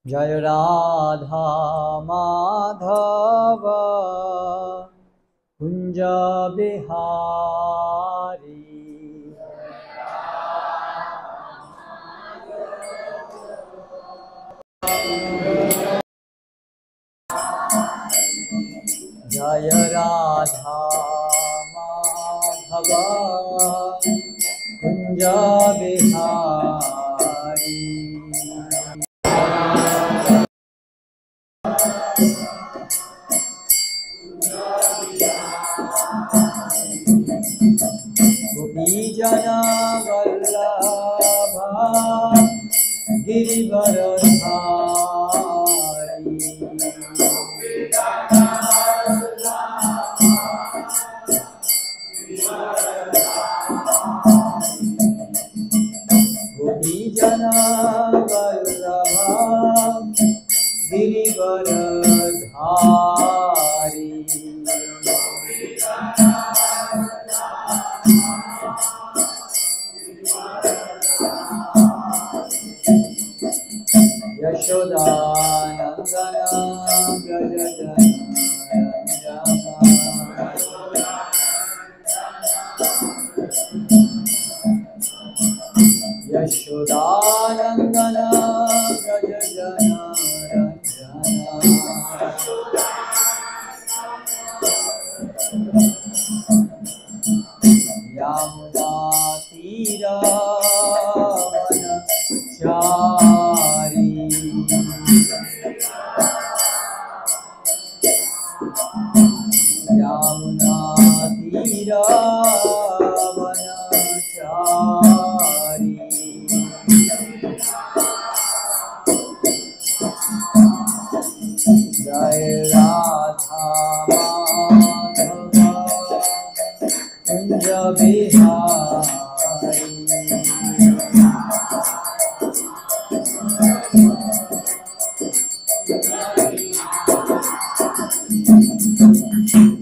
जय राधा माधव कुंज बिहारी। जय राधा माधव कुंज बिहारी। गोपी जना वल्लभा गिरिवरधारी। गोपी जना वल्लभा गिरिवरधारी। यशोदानंदन व्रज जनरंजन। यशोदानंदन व्रज जनरंजन। यमुना तीरवनचारी। यमुना तीरवनचारी। जय राधा माधव कुंज बिहारी।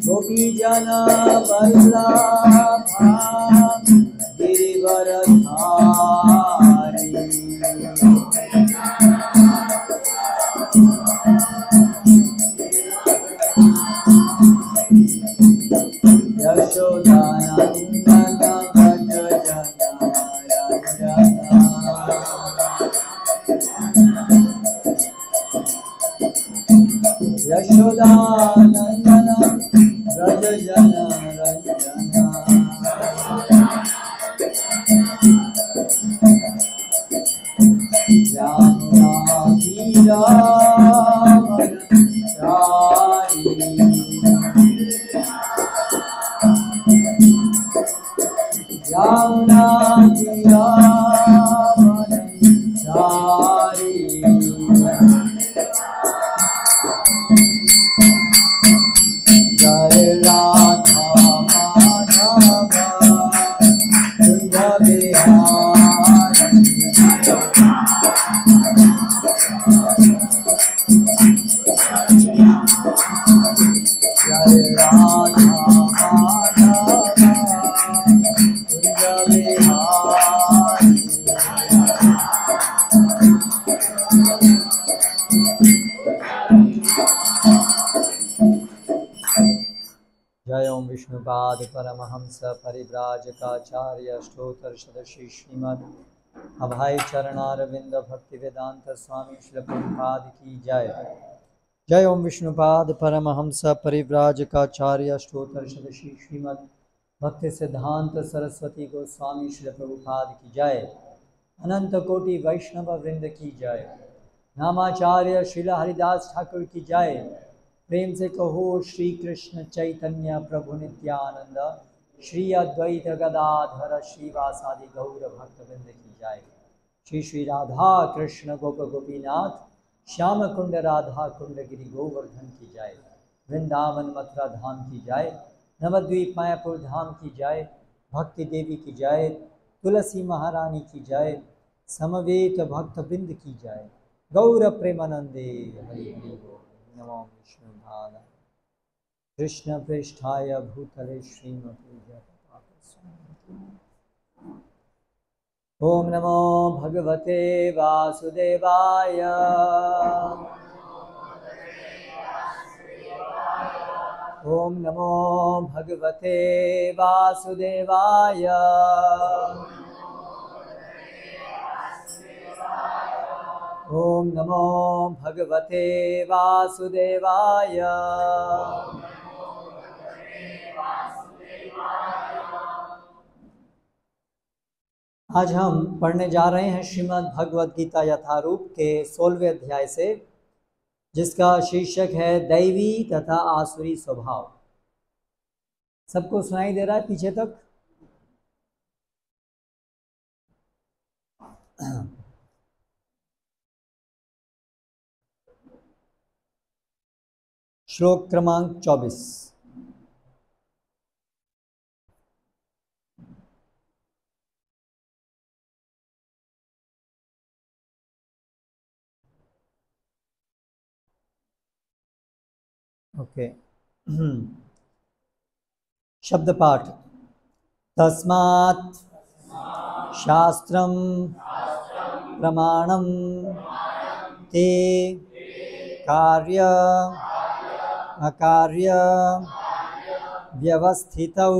गोपी जना वल्लभा गिरिवरधारी। यशोदानंदन व्रज जनरंजन। यशोदानंदन व्रज जनरंजन। यमुना तीरवनचारी। यमुना तीरवनचारी। जय राधा माधव कुंज बिहारी। जय राधा माधव कुंज बिहारी। जय ओम विष्णुपाद परमहंस परिव्राजकाचार्य अष्टोत्तर शतश्री श्रीमद् अभय चरणारविंद भक्ति वेदांत स्वामी श्री प्रभुपाद की जय। जय ओम विष्णुपाद परमहंस परिव्राजकाचार्य अष्टोत्तर शतश्री श्रीमद् भक्ति सिद्धांत सरस्वती गोस्वामी श्री प्रभुपाद की जय। अनंत कोटि वैष्णव वृंद की जय। नामाचार्य श्रील हरिदास ठाकुर की जय। प्रेम से कहो श्री कृष्ण चैतन्य प्रभु नित्यानंद श्री अद्वैत गदाधर श्रीवासादि गौर भक्तवृंद की जय। श्री श्री राधा कृष्ण गोप गोपीनाथ श्याम कुंड राधा कुंड गिरि गोवर्धन की जय। वृंदावन मथुरा धाम की जय। नवद्वीप मायापुर धाम की जय। भक्ति देवी की जय। तुलसी महारानी की जय। समवेत भक्तवृंद की जय। गौर प्रेमानंदे हरि हरि बोल। नमो विष्णुपाद कृष्ण पृष्ठाय भूतले श्रीमते जगन्नाथ स्वामी। ओम नमो भगवते वासुदेवाय। ओम नमो भगवते वासुदेवाय। ओम नमो भगवते वासुदेवाय। आज हम पढ़ने जा रहे हैं श्रीमद् भगवद गीता यथारूप के 16वें अध्याय से, जिसका शीर्षक है दैवी तथा आसुरी स्वभाव। सबको सुनाई दे रहा है पीछे तक? श्लोक क्रमांक 24। ओके। शब्द पाठ। तस्मात् शास्त्रं प्रमाणं ते कार्य अकार्य व्यवस्थितौ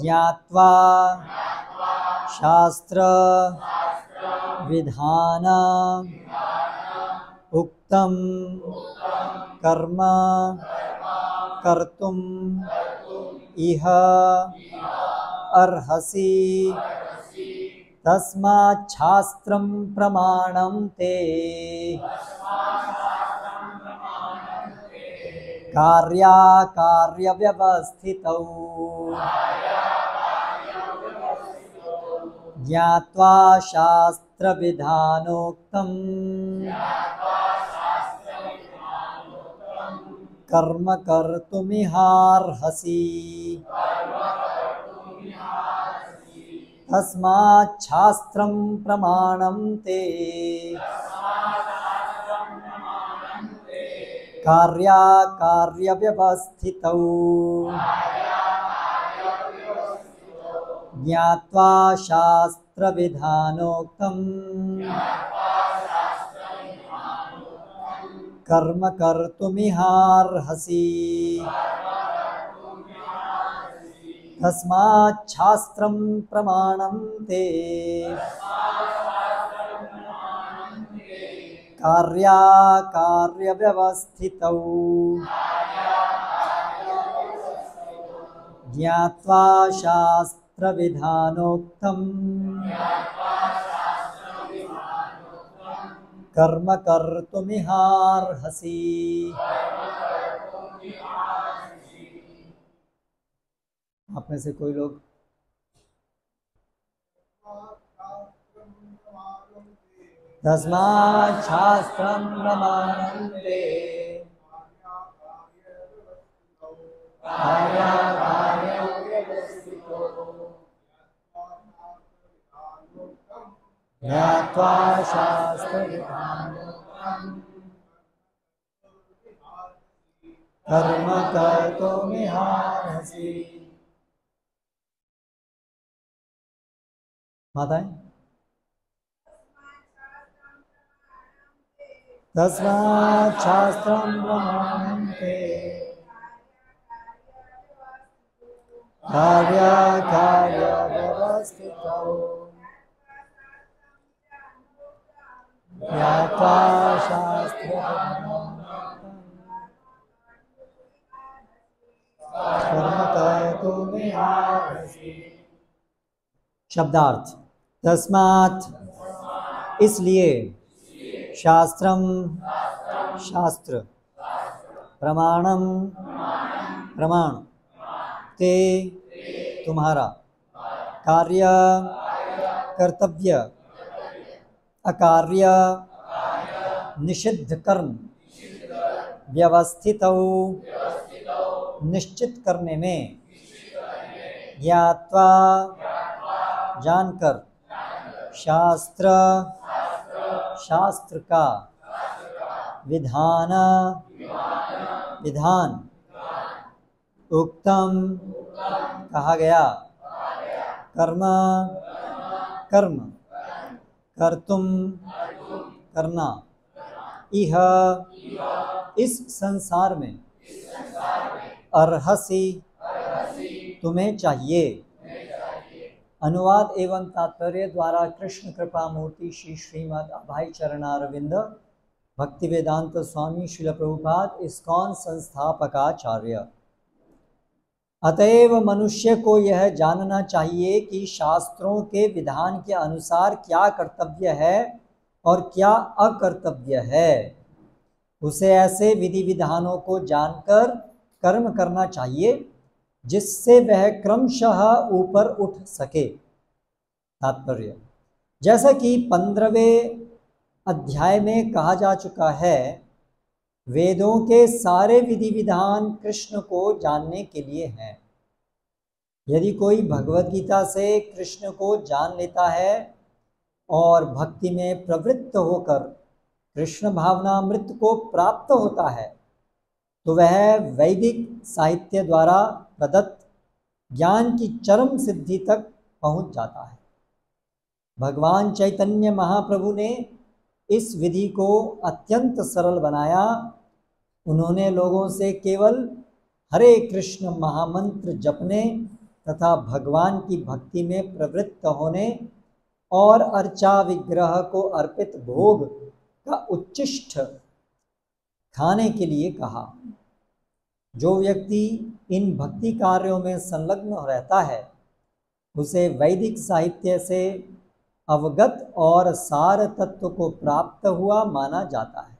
ज्ञात्वा शास्त्र विधान उक्तं कर्म कर्तुम् इह अर्हसि तस्मात् शास्त्रं प्रमाणं ते कार्याकार्य व्यवस्थितौ ज्ञात्वा शास्त्र विधानोक्तं कर्म कर्तुमिहार्हसि तस्मात् शास्त्रं प्रमाणं ते कार्याकार्य व्यवस्थितौ ज्ञात्वा शास्त्र विधानोक्तं कर्म कर्तुमिहार्हसि तस्मात् शास्त्रं प्रमाणं ते कार्याकार्य व्यवस्थितौ ज्ञात्वा शास्त्र विधानोक्तं कर्म कर्तुमिहार्हसि। आप में से कोई लोग तस्मात् शास्त्रं प्रमाणं ते कार्याकार्य व्यवस्थितौ ज्ञात्वा शास्त्र विधानोक्तं कर्म कर्तुमिहार्हसि। माताएं, तस्मात् शास्त्रं प्रमाणं ते कार्याकार्य व्यवस्थितौ ज्ञात्वा शास्त्र कर्म कर्तुमिहार्हसि। शब्दार्थ। तस्मात् इसलिए, शास्त्रम शास्त्र, प्रमाणम प्रमाण, ते तुम्हारा, कार्य कर्तव्य, अकार्य निषिद्ध कर्म, व्यवस्थितौ निश्चित करने में, ज्ञात्वा जानकर, शास्त्र शास्त्र का, विधान विधान, उक्तम कहा गया, कर्म कर्म कर्तुम करना इह इस संसार में अर्हसि तुम्हें चाहिए। अनुवाद एवं तात्पर्य द्वारा कृष्ण कृपा मूर्ति श्री श्रीमद् अभय चरणारविंद भक्तिवेदांत स्वामी श्रील प्रभुपाद इस्कॉन संस्थापकाचार्य। अतएव मनुष्य को यह जानना चाहिए कि शास्त्रों के विधान के अनुसार क्या कर्तव्य है और क्या अकर्तव्य है। उसे ऐसे विधि विधानों को जानकर कर्म करना चाहिए जिससे वह क्रमशः ऊपर उठ सके। तात्पर्य, जैसा कि 15वें अध्याय में कहा जा चुका है, वेदों के सारे विधि विधान कृष्ण को जानने के लिए हैं। यदि कोई भगवद गीता से कृष्ण को जान लेता है और भक्ति में प्रवृत्त होकर कृष्ण भावनामृत को प्राप्त होता है तो वह वैदिक साहित्य द्वारा प्रदत्त ज्ञान की चरम सिद्धि तक पहुंच जाता है। भगवान चैतन्य महाप्रभु ने इस विधि को अत्यंत सरल बनाया। उन्होंने लोगों से केवल हरे कृष्ण महामंत्र जपने तथा भगवान की भक्ति में प्रवृत्त होने और अर्चा विग्रह को अर्पित भोग का उच्चिष्ट खाने के लिए कहा। जो व्यक्ति इन भक्ति कार्यों में संलग्न रहता है उसे वैदिक साहित्य से अवगत और सार तत्व को प्राप्त हुआ माना जाता है।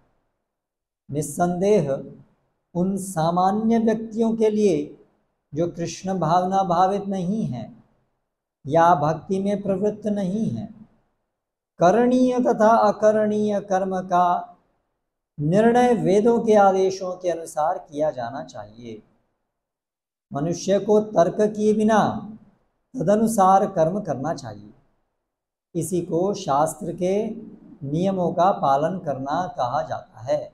निस्संदेह उन सामान्य व्यक्तियों के लिए जो कृष्ण भावना भावित नहीं हैं या भक्ति में प्रवृत्त नहीं हैं, करणीय तथा अकरणीय कर्म का निर्णय वेदों के आदेशों के अनुसार किया जाना चाहिए। मनुष्य को तर्क किए बिना तदनुसार कर्म करना चाहिए। इसी को शास्त्र के नियमों का पालन करना कहा जाता है।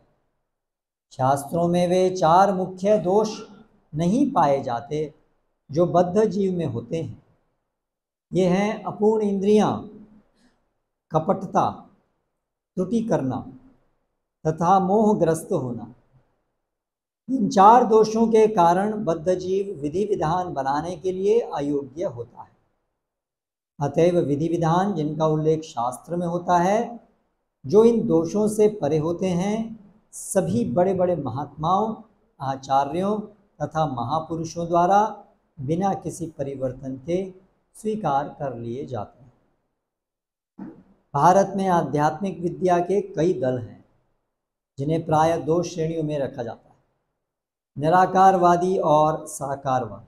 शास्त्रों में वे 4 मुख्य दोष नहीं पाए जाते जो बद्ध जीव में होते हैं। ये हैं अपूर्ण इंद्रियां, कपटता, त्रुटि करना तथा मोहग्रस्त होना। इन 4 दोषों के कारण बद्ध जीव विधि विधान बनाने के लिए अयोग्य होता है। अतएव विधि विधान जिनका उल्लेख शास्त्र में होता है, जो इन दोषों से परे होते हैं, सभी बड़े बड़े महात्माओं, आचार्यों तथा महापुरुषों द्वारा बिना किसी परिवर्तन के स्वीकार कर लिए जाते हैं। भारत में आध्यात्मिक विद्या के कई दल हैं जिन्हें प्रायः 2 श्रेणियों में रखा जाता है, निराकारवादी और साकारवादी।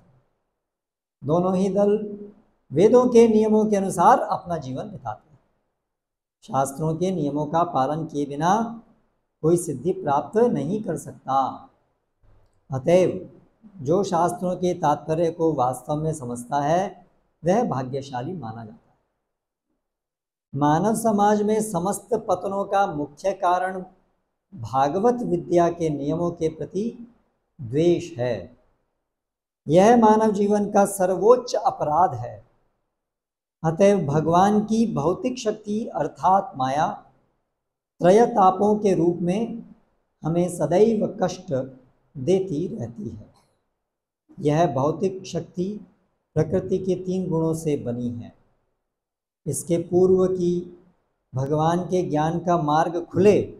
दोनों ही दल वेदों के नियमों के अनुसार अपना जीवन बिताते हैं। शास्त्रों के नियमों का पालन किए बिना कोई सिद्धि प्राप्त नहीं कर सकता। अतएव जो शास्त्रों के तात्पर्य को वास्तव में समझता है वह भाग्यशाली माना जाता है। मानव समाज में समस्त पतनों का मुख्य कारण भागवत विद्या के नियमों के प्रति द्वेष है। यह मानव जीवन का सर्वोच्च अपराध है। अतएव भगवान की भौतिक शक्ति अर्थात माया त्रयतापों के रूप में हमें सदैव कष्ट देती रहती है। यह भौतिक शक्ति प्रकृति के 3 गुणों से बनी है। इसके पूर्व की भगवान के ज्ञान का मार्ग खुले,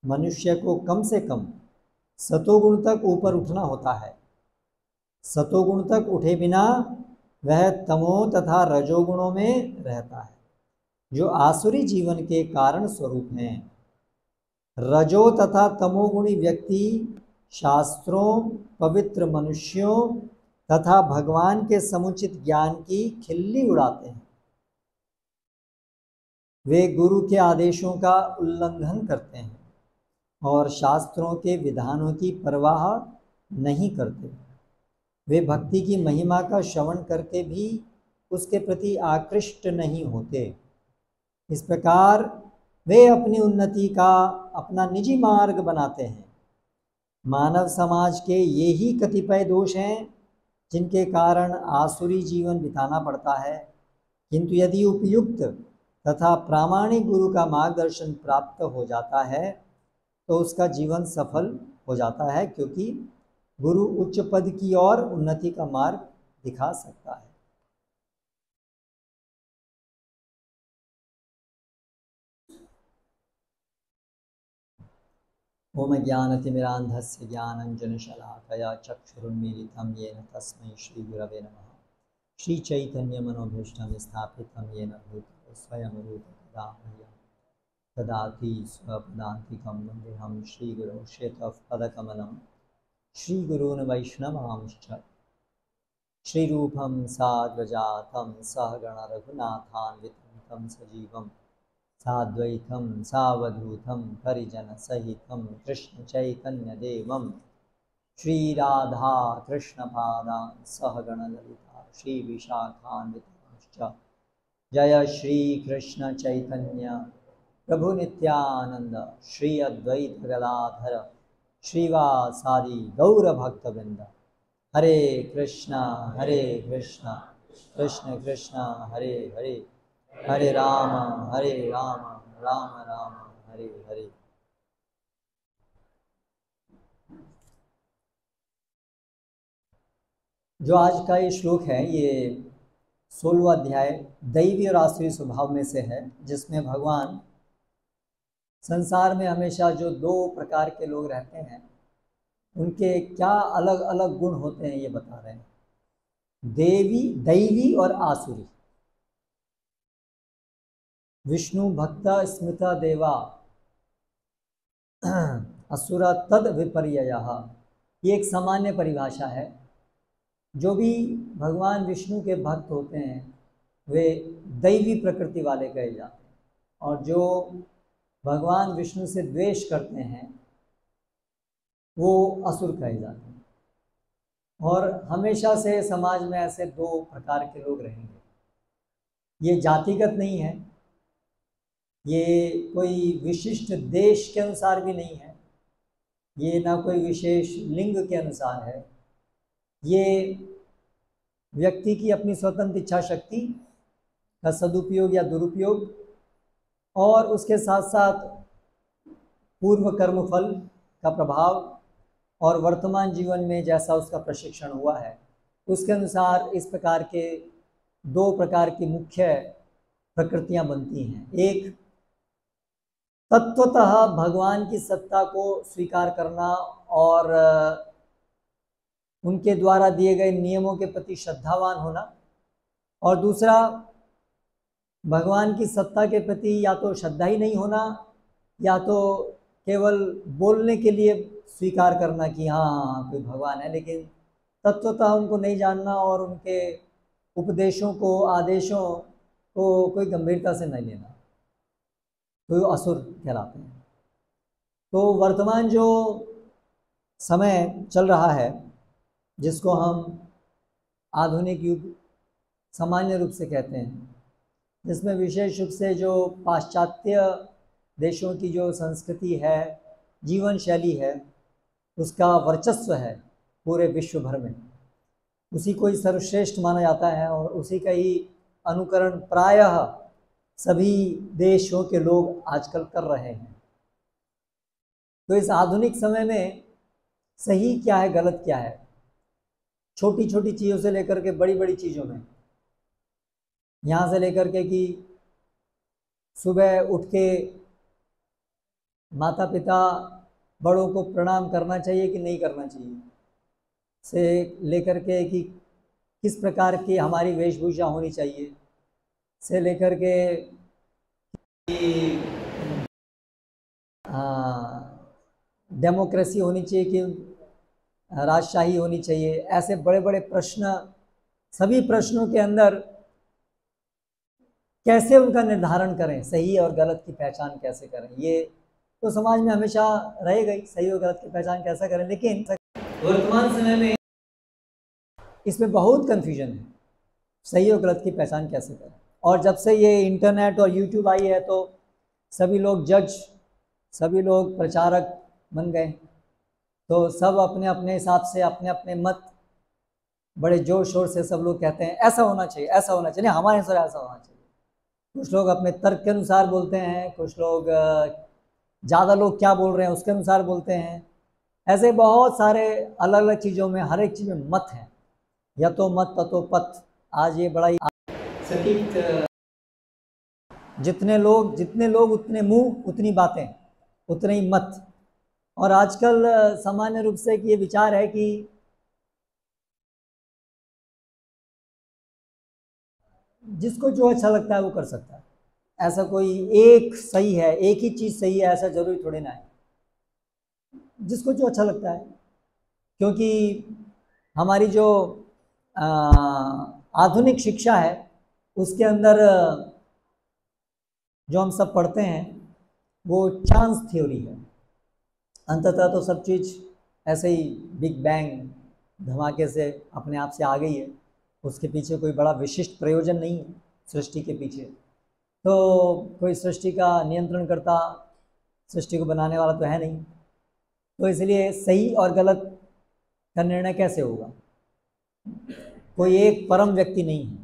मनुष्य को कम से कम सतोगुण तक ऊपर उठना होता है। सतोगुण तक उठे बिना वह तमो तथा रजोगुणों में रहता है, जो आसुरी जीवन के कारण स्वरूप हैं। रजो तथा तमोगुणी व्यक्ति शास्त्रों, पवित्र मनुष्यों तथा भगवान के समुचित ज्ञान की खिल्ली उड़ाते हैं। वे गुरु के आदेशों का उल्लंघन करते हैं और शास्त्रों के विधानों की परवाह नहीं करते। वे भक्ति की महिमा का श्रवण करके भी उसके प्रति आकृष्ट नहीं होते। इस प्रकार वे अपनी उन्नति का अपना निजी मार्ग बनाते हैं। मानव समाज के ये ही कतिपय दोष हैं जिनके कारण आसुरी जीवन बिताना पड़ता है। किंतु यदि उपयुक्त तथा प्रामाणिक गुरु का मार्गदर्शन प्राप्त हो जाता है तो उसका जीवन सफल हो जाता है, क्योंकि गुरु उच्च पद की ओर उन्नति का मार्ग दिखा सकता है। ओम ज्ञानतिमिरान्धस्य ज्ञानञ्जनशलाकया चक्षुरुन्मीलितं येन तस्मै श्रीगुरवे नमः। श्रीचैतन्यमनोभीष्टं स्थापितं येन भूतले स्वयं रूपं ददाति स्वपदान्तिकं वन्देऽहं श्रीगुरो श्वेतपदकमलं श्रीगुरून् वैष्णवांश्च श्रीरूपं साग्रजातं सहगण रघुनाथान्वितं तं सजीवं साद्वैतं सावधूतं परिजनसहितं कृष्णचैतन्यदेवं श्रीराधा कृष्णपादान् सहगणललिता श्रीविशाखान्वितांश्च। जय श्रीकृष्ण चैतन्य प्रभु नित्यानंद श्री अद्वैत गदाधर श्रीवासादि गौरभक्तवृंद। हरे कृष्णा कृष्ण कृष्ण हरे हरे, हरे राम राम राम हरे हरे। जो आज का ये श्लोक है, ये 16वां अध्याय दैवी और आसुरी स्वभाव में से है, जिसमें भगवान संसार में हमेशा जो दो प्रकार के लोग रहते हैं उनके क्या अलग अलग गुण होते हैं ये बता रहे हैं। दैवी और आसुरी। विष्णु भक्त स्मृता देवा असुरा तद विपर्ययः, ये एक सामान्य परिभाषा है। जो भी भगवान विष्णु के भक्त होते हैं वे दैवी प्रकृति वाले कहे जाते हैं, और जो भगवान विष्णु से द्वेष करते हैं वो असुर कहे जाते हैं। और हमेशा से समाज में ऐसे दो प्रकार के लोग रहेंगे। ये जातिगत नहीं है, ये कोई विशिष्ट देश के अनुसार भी नहीं है, ये ना कोई विशेष लिंग के अनुसार है। ये व्यक्ति की अपनी स्वतंत्र इच्छा शक्ति का सदुपयोग या दुरुपयोग, और उसके साथ साथ पूर्व कर्म फल का प्रभाव और वर्तमान जीवन में जैसा उसका प्रशिक्षण हुआ है, उसके अनुसार इस प्रकार के दो प्रकार की मुख्य प्रकृतियां बनती हैं। एक तत्वतः भगवान की सत्ता को स्वीकार करना और उनके द्वारा दिए गए नियमों के प्रति श्रद्धावान होना, और दूसरा भगवान की सत्ता के प्रति या तो श्रद्धा ही नहीं होना या तो केवल बोलने के लिए स्वीकार करना कि हाँ कोई भगवान है, लेकिन तत्वतः उनको नहीं जानना और उनके उपदेशों को आदेशों को कोई गंभीरता से नहीं लेना, तो असुर कहलाते हैं। तो वर्तमान जो समय चल रहा है जिसको हम आधुनिक युग सामान्य रूप से कहते हैं, जिसमें विशेष रूप से जो पाश्चात्य देशों की जो संस्कृति है, जीवन शैली है, उसका वर्चस्व है पूरे विश्व भर में, उसी को ही सर्वश्रेष्ठ माना जाता है और उसी का ही अनुकरण प्रायः सभी देशों के लोग आजकल कर रहे हैं। तो इस आधुनिक समय में सही क्या है गलत क्या है, छोटी छोटी चीज़ों से लेकर के बड़ी बड़ी चीज़ों में, यहाँ से लेकर के कि सुबह उठ के माता पिता बड़ों को प्रणाम करना चाहिए कि नहीं करना चाहिए, से लेकर के कि किस प्रकार की हमारी वेशभूषा होनी चाहिए, से लेकर के डेमोक्रेसी होनी चाहिए कि राजशाही होनी चाहिए, ऐसे बड़े बड़े प्रश्न, सभी प्रश्नों के अंदर कैसे उनका निर्धारण करें, सही और गलत की पहचान कैसे करें, ये तो समाज में हमेशा रहेगा ही, सही और गलत की पहचान कैसे करें। लेकिन वर्तमान समय में इसमें बहुत कन्फ्यूजन है, सही और गलत की पहचान कैसे करें। और जब से ये इंटरनेट और यूट्यूब आई है तो सभी लोग जज, सभी लोग प्रचारक बन गए, तो सब अपने अपने हिसाब से अपने अपने मत बड़े जोर शोर से सब लोग कहते हैं ऐसा होना चाहिए, ऐसा होना चाहिए, हमारे अनुसार ऐसा होना चाहिए। कुछ लोग अपने तर्क के अनुसार बोलते हैं, कुछ लोग ज़्यादा लोग क्या बोल रहे हैं उसके अनुसार बोलते हैं। ऐसे बहुत सारे अलग अलग चीज़ों में, हर एक चीज़ में मत है, या तो मत ततो पथ। आज ये बड़ा ही सटीक, जितने लोग उतने मुंह, उतनी बातें, उतने ही मत। और आजकल सामान्य रूप से ये विचार है कि जिसको जो अच्छा लगता है वो कर सकता है। ऐसा कोई एक सही है, एक ही चीज़ सही है ऐसा जरूरी थोड़ी ना है। जिसको जो अच्छा लगता है, क्योंकि हमारी जो आधुनिक शिक्षा है उसके अंदर जो हम सब पढ़ते हैं वो चांस थ्योरी है। अंततः तो सब चीज़ ऐसे ही बिग बैंग धमाके से अपने आप से आ गई है, उसके पीछे कोई बड़ा विशिष्ट प्रयोजन नहीं है सृष्टि के पीछे। तो कोई सृष्टि का नियंत्रण करता, सृष्टि को बनाने वाला तो है नहीं। तो इसलिए सही और गलत का निर्णय कैसे होगा? कोई एक परम व्यक्ति नहीं है,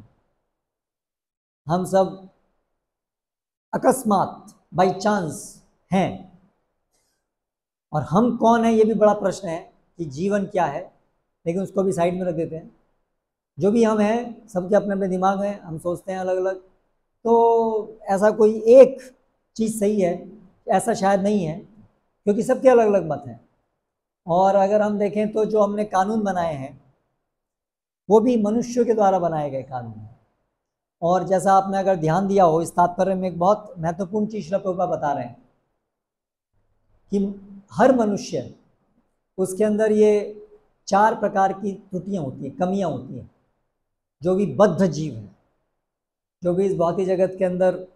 हम सब अकस्मात बाय चांस हैं। और हम कौन है ये भी बड़ा प्रश्न है कि जीवन क्या है, लेकिन उसको भी साइड में रख देते हैं। जो भी हम हैं सबके अपने अपने दिमाग हैं, हम सोचते हैं अलग अलग। तो ऐसा कोई एक चीज़ सही है ऐसा शायद नहीं है, क्योंकि सबके अलग अलग मत हैं। और अगर हम देखें तो जो हमने कानून बनाए हैं वो भी मनुष्यों के द्वारा बनाए गए कानून हैं। और जैसा आपने अगर ध्यान दिया हो, इस तात्पर्य में एक बहुत महत्वपूर्ण चीज़ श्रील प्रभुपाद बता रहे हैं कि हर मनुष्य, उसके अंदर ये 4 प्रकार की त्रुटियां होती हैं, कमियां होती हैं। जो भी बद्ध जीव है, जो भी इस भौतिक जगत के अंदर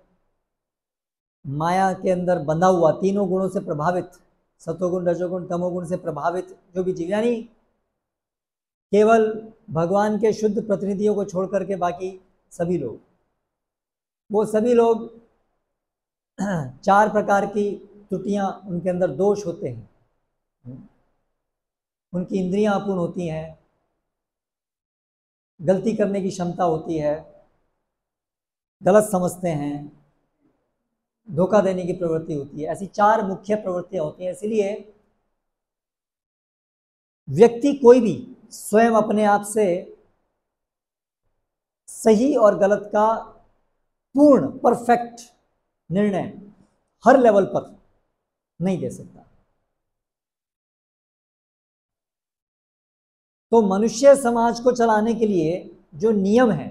माया के अंदर बंधा हुआ, तीनों गुणों से प्रभावित, सतोगुण रजोगुण तमोगुण से प्रभावित जो भी जीव, यानी केवल भगवान के शुद्ध प्रतिनिधियों को छोड़ करके बाकी सभी लोग, वो सभी लोग 4 प्रकार की त्रुटियां, उनके अंदर दोष होते हैं। उनकी इंद्रियां अपूर्ण होती हैं, गलती करने की क्षमता होती है, गलत समझते हैं, धोखा देने की प्रवृत्ति होती है। ऐसी 4 मुख्य प्रवृत्तियां होती हैं। इसलिए व्यक्ति कोई भी स्वयं अपने आप से सही और गलत का पूर्ण परफेक्ट निर्णय हर लेवल पर नहीं दे सकता। तो मनुष्य समाज को चलाने के लिए जो नियम है,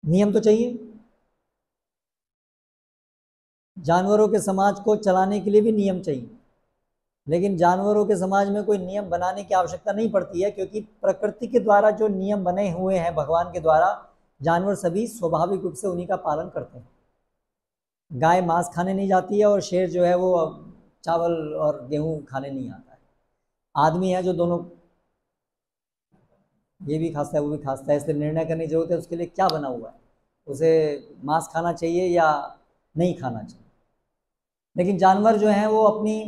नियम तो चाहिए। जानवरों के समाज को चलाने के लिए भी नियम चाहिए, लेकिन जानवरों के समाज में कोई नियम बनाने की आवश्यकता नहीं पड़ती है, क्योंकि प्रकृति के द्वारा जो नियम बने हुए हैं भगवान के द्वारा, जानवर सभी स्वाभाविक रूप से उन्हीं का पालन करते हैं। गाय मांस खाने नहीं जाती है और शेर जो है वो चावल और गेहूं खाने नहीं आता है। आदमी है जो दोनों, ये भी खाता है वो भी खाता है, इसलिए निर्णय करने की जरूरत है उसके लिए क्या बना हुआ है, उसे मांस खाना चाहिए या नहीं खाना चाहिए। लेकिन जानवर जो हैं वो अपनी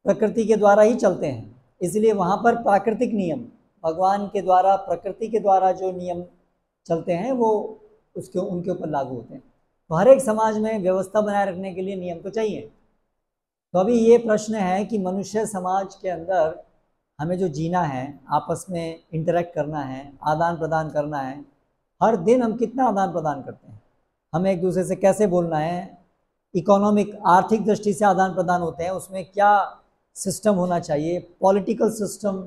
प्रकृति के द्वारा ही चलते हैं, इसलिए वहाँ पर प्राकृतिक नियम, भगवान के द्वारा, प्रकृति के द्वारा जो नियम चलते हैं वो उसके उनके ऊपर लागू होते हैं। तो हर एक समाज में व्यवस्था बनाए रखने के लिए नियम तो चाहिए। तो अभी ये प्रश्न है कि मनुष्य समाज के अंदर हमें जो जीना है, आपस में इंटरेक्ट करना है, आदान प्रदान करना है, हर दिन हम कितना आदान प्रदान करते हैं, हमें एक दूसरे से कैसे बोलना है, इकोनॉमिक आर्थिक दृष्टि से आदान प्रदान होते हैं, उसमें क्या सिस्टम होना चाहिए, पॉलिटिकल सिस्टम,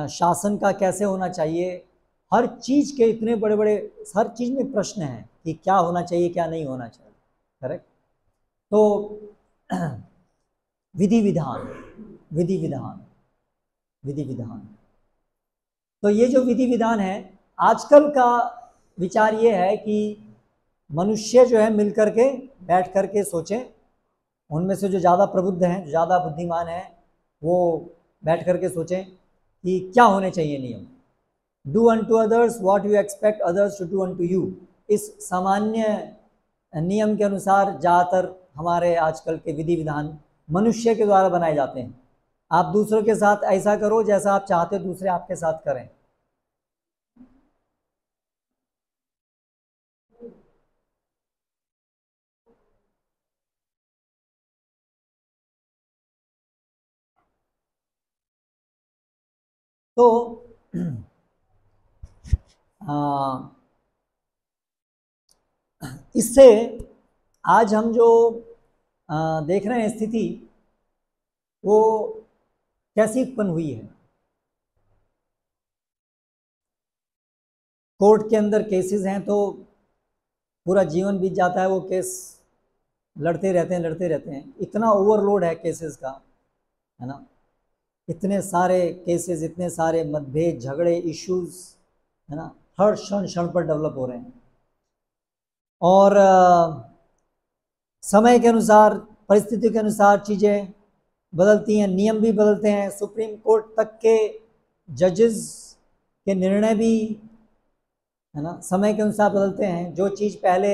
शासन का कैसे होना चाहिए, हर चीज़ के इतने बड़े बड़े, हर चीज़ में प्रश्न है कि क्या होना चाहिए क्या नहीं होना चाहिए। करेक्ट। तो विधि विधान, विधि विधान, विधि विधान, तो ये जो विधि विधान है, आजकल का विचार ये है कि मनुष्य जो है मिल करके बैठ करके सोचें, उनमें से जो ज़्यादा प्रबुद्ध हैं, जो ज़्यादा बुद्धिमान हैं, वो बैठ करके सोचें कि क्या होने चाहिए नियम। Do unto others what you expect others to do unto you. इस सामान्य नियम के अनुसार ज़्यादातर हमारे आजकल के विधि विधान मनुष्य के द्वारा बनाए जाते हैं। आप दूसरों के साथ ऐसा करो जैसा आप चाहते हो दूसरे आपके साथ करें। तो इससे आज हम जो देख रहे हैं स्थिति वो कैसी उत्पन्न हुई है। कोर्ट के अंदर केसेस हैं तो पूरा जीवन बीत जाता है, वो केस लड़ते रहते हैं। इतना ओवरलोड है केसेस का, है ना। इतने सारे केसेस, इतने सारे मतभेद, झगड़े, इश्यूज, है ना, हर क्षण क्षण पर डेवलप हो रहे हैं। और समय के अनुसार, परिस्थिति के अनुसार चीज़ें बदलती हैं, नियम भी बदलते हैं। सुप्रीम कोर्ट तक के जजेस के निर्णय भी, है ना, समय के अनुसार बदलते हैं। जो चीज़ पहले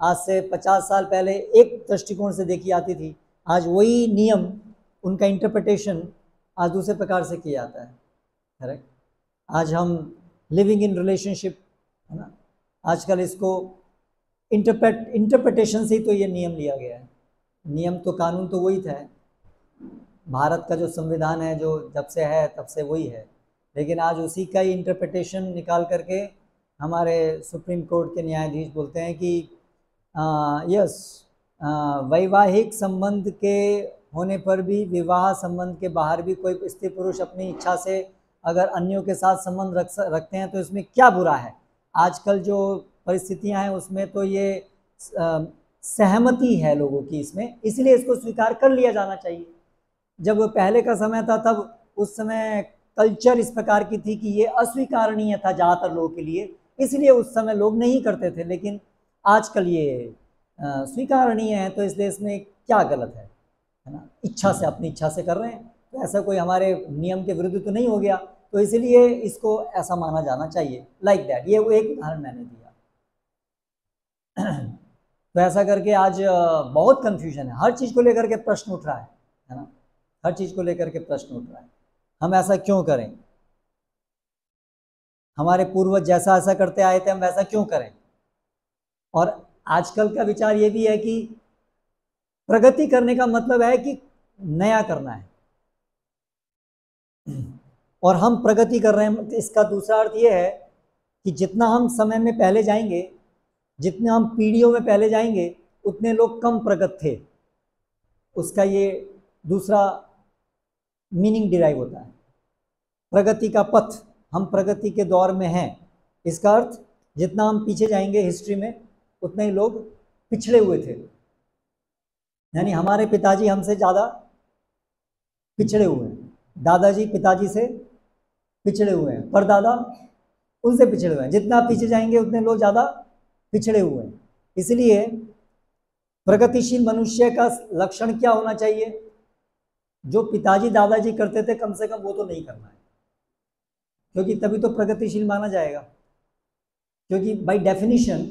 आज से 50 साल पहले एक दृष्टिकोण से देखी जाती थी, आज वही नियम, उनका इंटरप्रिटेशन आज दूसरे प्रकार से किया जाता है। करेक्ट। आज हम लिविंग इन रिलेशनशिप, है ना, आजकल इसको इंटरप्रिटेशन से ही तो ये नियम लिया गया है। नियम तो, कानून तो वही था, भारत का जो संविधान है जो जब से है तब से वही है, लेकिन आज उसी का ही इंटरप्रिटेशन निकाल करके हमारे सुप्रीम कोर्ट के न्यायाधीश बोलते हैं कि यस, वैवाहिक संबंध के होने पर भी, विवाह संबंध के बाहर भी कोई स्त्री पुरुष अपनी इच्छा से अगर अन्यों के साथ संबंध रखते हैं तो इसमें क्या बुरा है। आजकल जो परिस्थितियां हैं उसमें तो ये सहमति है लोगों की इसमें, इसलिए इसको स्वीकार कर लिया जाना चाहिए। जब पहले का समय था तब उस समय कल्चर इस प्रकार की थी कि ये अस्वीकारनीय था ज़्यादातर लोगों के लिए, इसलिए उस समय लोग नहीं करते थे। लेकिन आजकल ये स्वीकारनीय है, तो इसलिए इसमें क्या गलत है ना। इच्छा से, अपनी इच्छा से कर रहे हैं, तो ऐसा कोई हमारे नियम के विरुद्ध तो नहीं हो गया, तो इसलिए इसको ऐसा माना जाना चाहिए। लाइक दैट, ये वो एक उदाहरण मैंने दिया। तो ऐसा करके आज बहुत कंफ्यूजन है, हर चीज़ को लेकर के प्रश्न उठ रहा है ना, हर चीज़ को लेकर के प्रश्न उठ रहा है। हम ऐसा क्यों करें, हमारे पूर्वज जैसा ऐसा करते आए थे, हम वैसा क्यों करें। और आजकल का विचार ये भी है कि प्रगति करने का मतलब है कि नया करना है, और हम प्रगति कर रहे हैं। इसका दूसरा अर्थ ये है कि जितना हम समय में पहले जाएंगे, जितने हम पीढ़ियों में पहले जाएंगे, उतने लोग कम प्रगत थे। उसका ये दूसरा मीनिंग डिराइव होता है। प्रगति का पथ, हम प्रगति के दौर में हैं, इसका अर्थ जितना हम पीछे जाएंगे हिस्ट्री में, उतने ही लोग पिछड़े हुए थे। यानी हमारे पिताजी हमसे ज़्यादा पिछड़े हुए हैं, दादाजी पिताजी से पिछड़े हुए हैं, परदादा उनसे पिछड़े हुए हैं। जितना पीछे जाएंगे उतने लोग ज़्यादा पिछड़े हुए हैं। इसलिए प्रगतिशील मनुष्य का लक्षण क्या होना चाहिए? जो पिताजी दादाजी करते थे कम से कम वो तो नहीं करना है, क्योंकि तभी तो प्रगतिशील माना जाएगा। क्योंकि बाय डेफिनेशन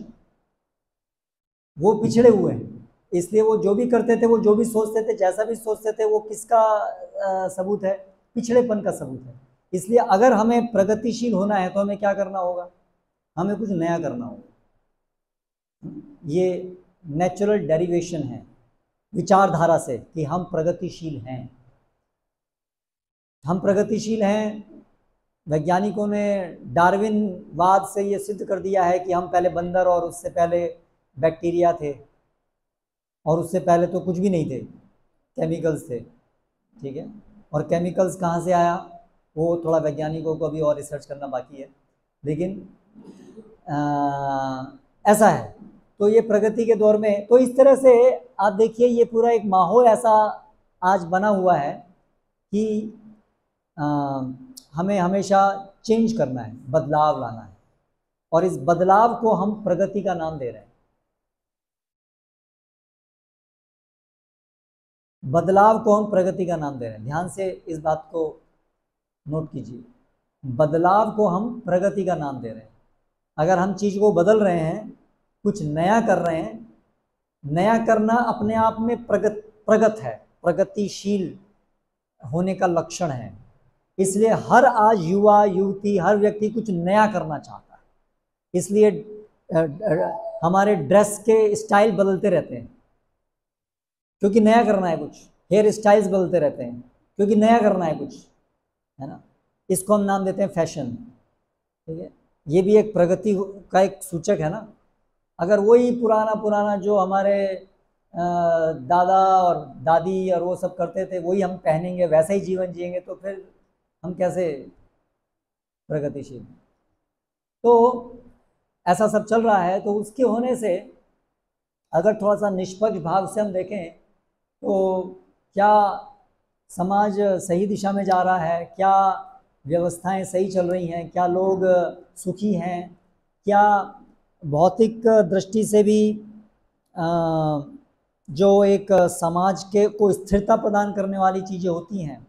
वो पिछड़े हुए हैं, इसलिए वो जो भी करते थे, वो जो भी सोचते थे, जैसा भी सोचते थे, वो किसका सबूत है? पिछड़ेपन का सबूत है। इसलिए अगर हमें प्रगतिशील होना है तो हमें क्या करना होगा? हमें कुछ नया करना होगा। ये नेचुरल डेरिवेशन है विचारधारा से कि हम प्रगतिशील हैं। हम प्रगतिशील हैं, वैज्ञानिकों ने डार्विनवाद से ये सिद्ध कर दिया है कि हम पहले बंदर, और उससे पहले बैक्टीरिया थे, और उससे पहले तो कुछ भी नहीं थे, केमिकल्स थे। ठीक है, और केमिकल्स कहाँ से आया वो थोड़ा वैज्ञानिकों को अभी और रिसर्च करना बाकी है, लेकिन ऐसा है। तो ये प्रगति के दौर में, तो इस तरह से आप देखिए ये पूरा एक माहौल ऐसा आज बना हुआ है कि हमें हमेशा चेंज करना है, बदलाव लाना है, और इस बदलाव को हम प्रगति का नाम दे रहे हैं। बदलाव को हम प्रगति का नाम दे रहे हैं। ध्यान से इस बात को नोट कीजिए, बदलाव को हम प्रगति का नाम दे रहे हैं। अगर हम चीज़ को बदल रहे हैं, कुछ नया कर रहे हैं, नया करना अपने आप में प्रगत है, प्रगतिशील होने का लक्षण है। इसलिए हर आज युवा युवती हर व्यक्ति कुछ नया करना चाहता है, इसलिए हमारे ड्रेस के स्टाइल बदलते रहते हैं क्योंकि नया करना है, कुछ हेयर स्टाइल्स बदलते रहते हैं क्योंकि नया करना है कुछ, है ना। इसको हम नाम देते हैं फैशन, ठीक है। ये भी एक प्रगति का एक सूचक है ना। अगर वही पुराना पुराना जो हमारे दादा और दादी और वो सब करते थे वही हम पहनेंगे, वैसा ही जीवन जिएंगे, तो फिर हम कैसे प्रगतिशील। तो ऐसा सब चल रहा है। तो उसके होने से अगर थोड़ा सा निष्पक्ष भाव से हम देखें तो क्या समाज सही दिशा में जा रहा है, क्या व्यवस्थाएं सही चल रही हैं, क्या लोग सुखी हैं, क्या भौतिक दृष्टि से भी जो एक समाज के को स्थिरता प्रदान करने वाली चीज़ें होती हैं,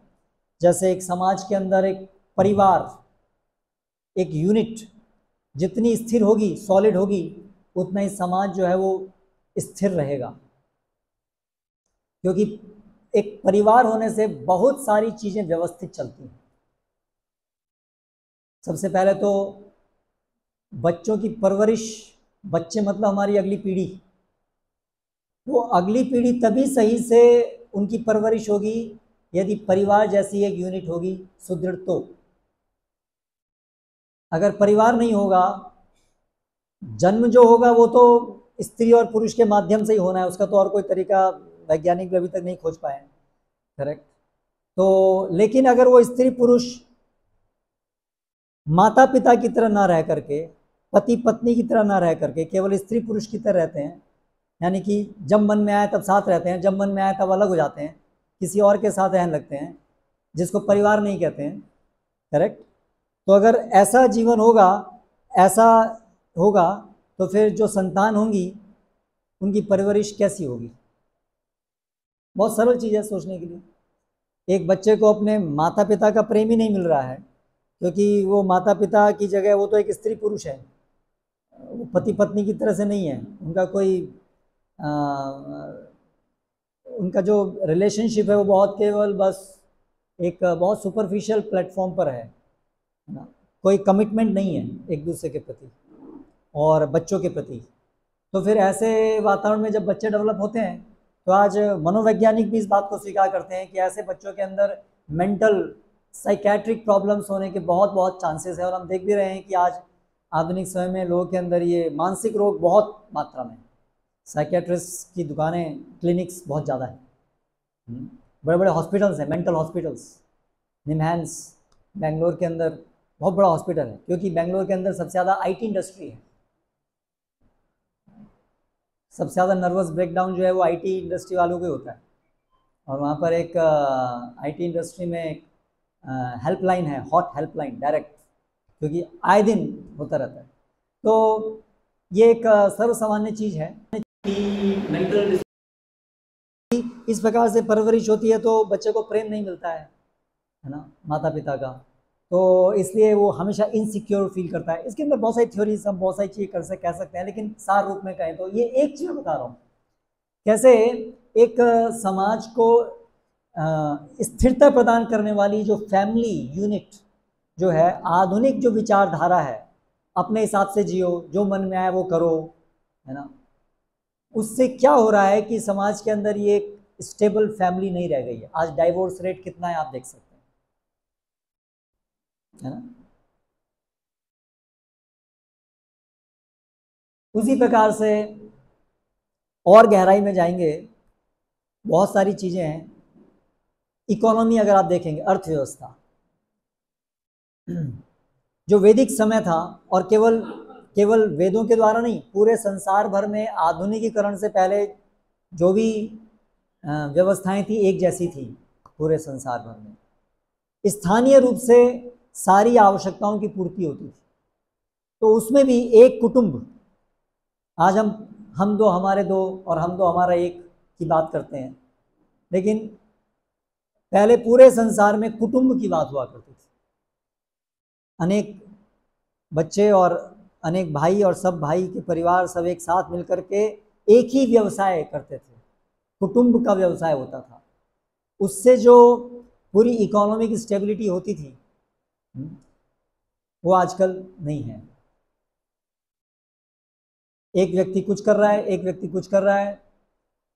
जैसे एक समाज के अंदर एक परिवार, एक यूनिट जितनी स्थिर होगी, सॉलिड होगी, उतना ही समाज जो है वो स्थिर रहेगा। क्योंकि एक परिवार होने से बहुत सारी चीज़ें व्यवस्थित चलती हैं। सबसे पहले तो बच्चों की परवरिश, बच्चे मतलब हमारी अगली पीढ़ी, वो अगली पीढ़ी तभी सही से उनकी परवरिश होगी यदि परिवार जैसी एक यूनिट होगी सुदृढ़। तो अगर परिवार नहीं होगा, जन्म जो होगा वो तो स्त्री और पुरुष के माध्यम से ही होना है, उसका तो और कोई तरीका वैज्ञानिक भी अभी तक नहीं खोज पाए, करेक्ट। तो लेकिन अगर वो स्त्री पुरुष माता पिता की तरह ना रह करके, पति पत्नी की तरह ना रह करके केवल स्त्री पुरुष की तरह रहते हैं, यानी कि जब मन में आए तब साथ रहते हैं, जब मन में आए तब अलग हो जाते हैं, किसी और के साथ रहने लगते हैं, जिसको परिवार नहीं कहते हैं, करेक्ट। तो अगर ऐसा जीवन होगा, ऐसा होगा, तो फिर जो संतान होंगी उनकी परवरिश कैसी होगी। बहुत सरल चीज़ है सोचने के लिए। एक बच्चे को अपने माता पिता का प्रेम ही नहीं मिल रहा है, क्योंकि वो माता पिता की जगह वो तो एक स्त्री पुरुष है, वो पति पत्नी की तरह से नहीं है। उनका कोई उनका जो रिलेशनशिप है वो बहुत केवल बस एक बहुत सुपरफिशियल प्लेटफॉर्म पर है ना, कोई कमिटमेंट नहीं है एक दूसरे के प्रति और बच्चों के प्रति। तो फिर ऐसे वातावरण में जब बच्चे डेवलप होते हैं, तो आज मनोवैज्ञानिक भी इस बात को स्वीकार करते हैं कि ऐसे बच्चों के अंदर मेंटल साइकेट्रिक प्रॉब्लम्स होने के बहुत बहुत चांसेस है। और हम देख भी रहे हैं कि आज आधुनिक समय में लोगों के अंदर ये मानसिक रोग बहुत मात्रा में, साइकेट्रिस्ट की दुकानें, क्लिनिक्स बहुत ज़्यादा है, बड़े बड़े हॉस्पिटल्स हैं, मेंटल हॉस्पिटल्स। निमहैंस बेंगलोर के अंदर बहुत बड़ा हॉस्पिटल है, क्योंकि बेंगलोर के अंदर सबसे ज़्यादा आईटी इंडस्ट्री है। सबसे ज़्यादा नर्वस ब्रेकडाउन जो है वो आईटी इंडस्ट्री वालों को होता है। और वहाँ पर एक आईटी इंडस्ट्री में एक हेल्पलाइन है, हॉट हेल्पलाइन डायरेक्ट, क्योंकि आए दिन होता रहता है। तो ये एक सर्वसामान्य चीज़ है कि मेंटल इस प्रकार से परवरिश होती है तो बच्चे को प्रेम नहीं मिलता है ना, माता पिता का। तो इसलिए वो हमेशा इनसिक्योर फील करता है। इसके अंदर बहुत सारी थ्योरीज, हम बहुत सारी चीज़ें कह सकते हैं, लेकिन सार रूप में कहें तो ये एक चीज़ बता रहा हूँ, कैसे एक समाज को स्थिरता प्रदान करने वाली जो फैमिली यूनिट जो है, आधुनिक जो विचारधारा है, अपने हिसाब से जियो, जो मन में आए वो करो, है ना, उससे क्या हो रहा है कि समाज के अंदर ये एक स्टेबल फैमिली नहीं रह गई है। आज डाइवोर्स रेट कितना है आप देख सकते हैं, है ना। उसी प्रकार से और गहराई में जाएंगे, बहुत सारी चीज़ें हैं। इकोनॉमी अगर आप देखेंगे, अर्थव्यवस्था, जो वैदिक समय था, और केवल वेदों के द्वारा नहीं, पूरे संसार भर में आधुनिकीकरण से पहले जो भी व्यवस्थाएं थी एक जैसी थी पूरे संसार भर में। स्थानीय रूप से सारी आवश्यकताओं की पूर्ति होती थी। तो उसमें भी एक कुटुंब, आज हम दो हमारे दो और हम दो हमारा एक की बात करते हैं, लेकिन पहले पूरे संसार में कुटुंब की बात हुआ करती थी। अनेक बच्चे और अनेक भाई और सब भाई के परिवार सब एक साथ मिलकर के एक ही व्यवसाय करते थे, कुटुंब का व्यवसाय होता था। उससे जो पूरी इकोनॉमिक स्टेबिलिटी होती थी, वो आजकल नहीं है। एक व्यक्ति कुछ कर रहा है, एक व्यक्ति कुछ कर रहा है,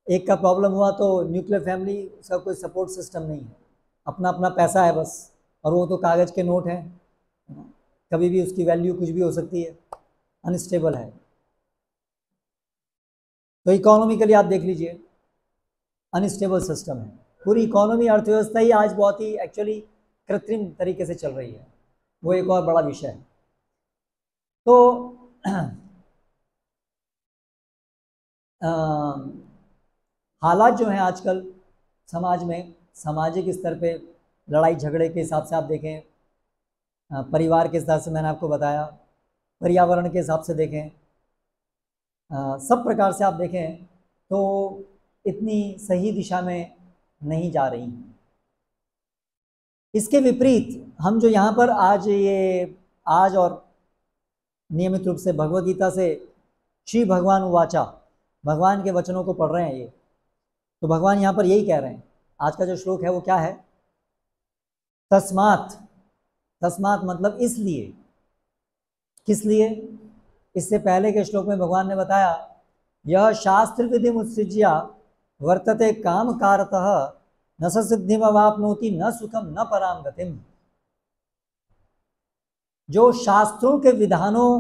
एक का प्रॉब्लम हुआ तो न्यूक्लियर फैमिली, उसका कोई सपोर्ट सिस्टम नहीं है, अपना अपना पैसा है बस, और वो तो कागज़ के नोट हैं, कभी भी उसकी वैल्यू कुछ भी हो सकती है, अनस्टेबल है। तो इकोनॉमिकली आप देख लीजिए, अनस्टेबल सिस्टम है, पूरी इकोनॉमी, अर्थव्यवस्था ही आज बहुत ही एक्चुअली कृत्रिम तरीके से चल रही है, वो एक और बड़ा विषय है। तो हालात जो हैं आजकल समाज में, सामाजिक स्तर पे लड़ाई झगड़े के हिसाब से आप देखें, परिवार के हिसाब से मैंने आपको बताया, पर्यावरण के हिसाब से देखें, सब प्रकार से आप देखें तो इतनी सही दिशा में नहीं जा रही। इसके विपरीत हम जो यहाँ पर आज और नियमित रूप से भगवद गीता से श्री भगवान उवाचा, भगवान के वचनों को पढ़ रहे हैं, ये तो भगवान यहाँ पर यही कह रहे हैं। आज का जो श्लोक है वो क्या है? तस्मात्, तस्मात् मतलब इसलिए, किस लिए? इससे पहले के श्लोक में भगवान ने बताया, यह शास्त्र विधि मुत्सृज्य वर्तते काम कारतः न स सिद्धिमवाप्नोति न सुखम न पराम गतिम। जो शास्त्रों के विधानों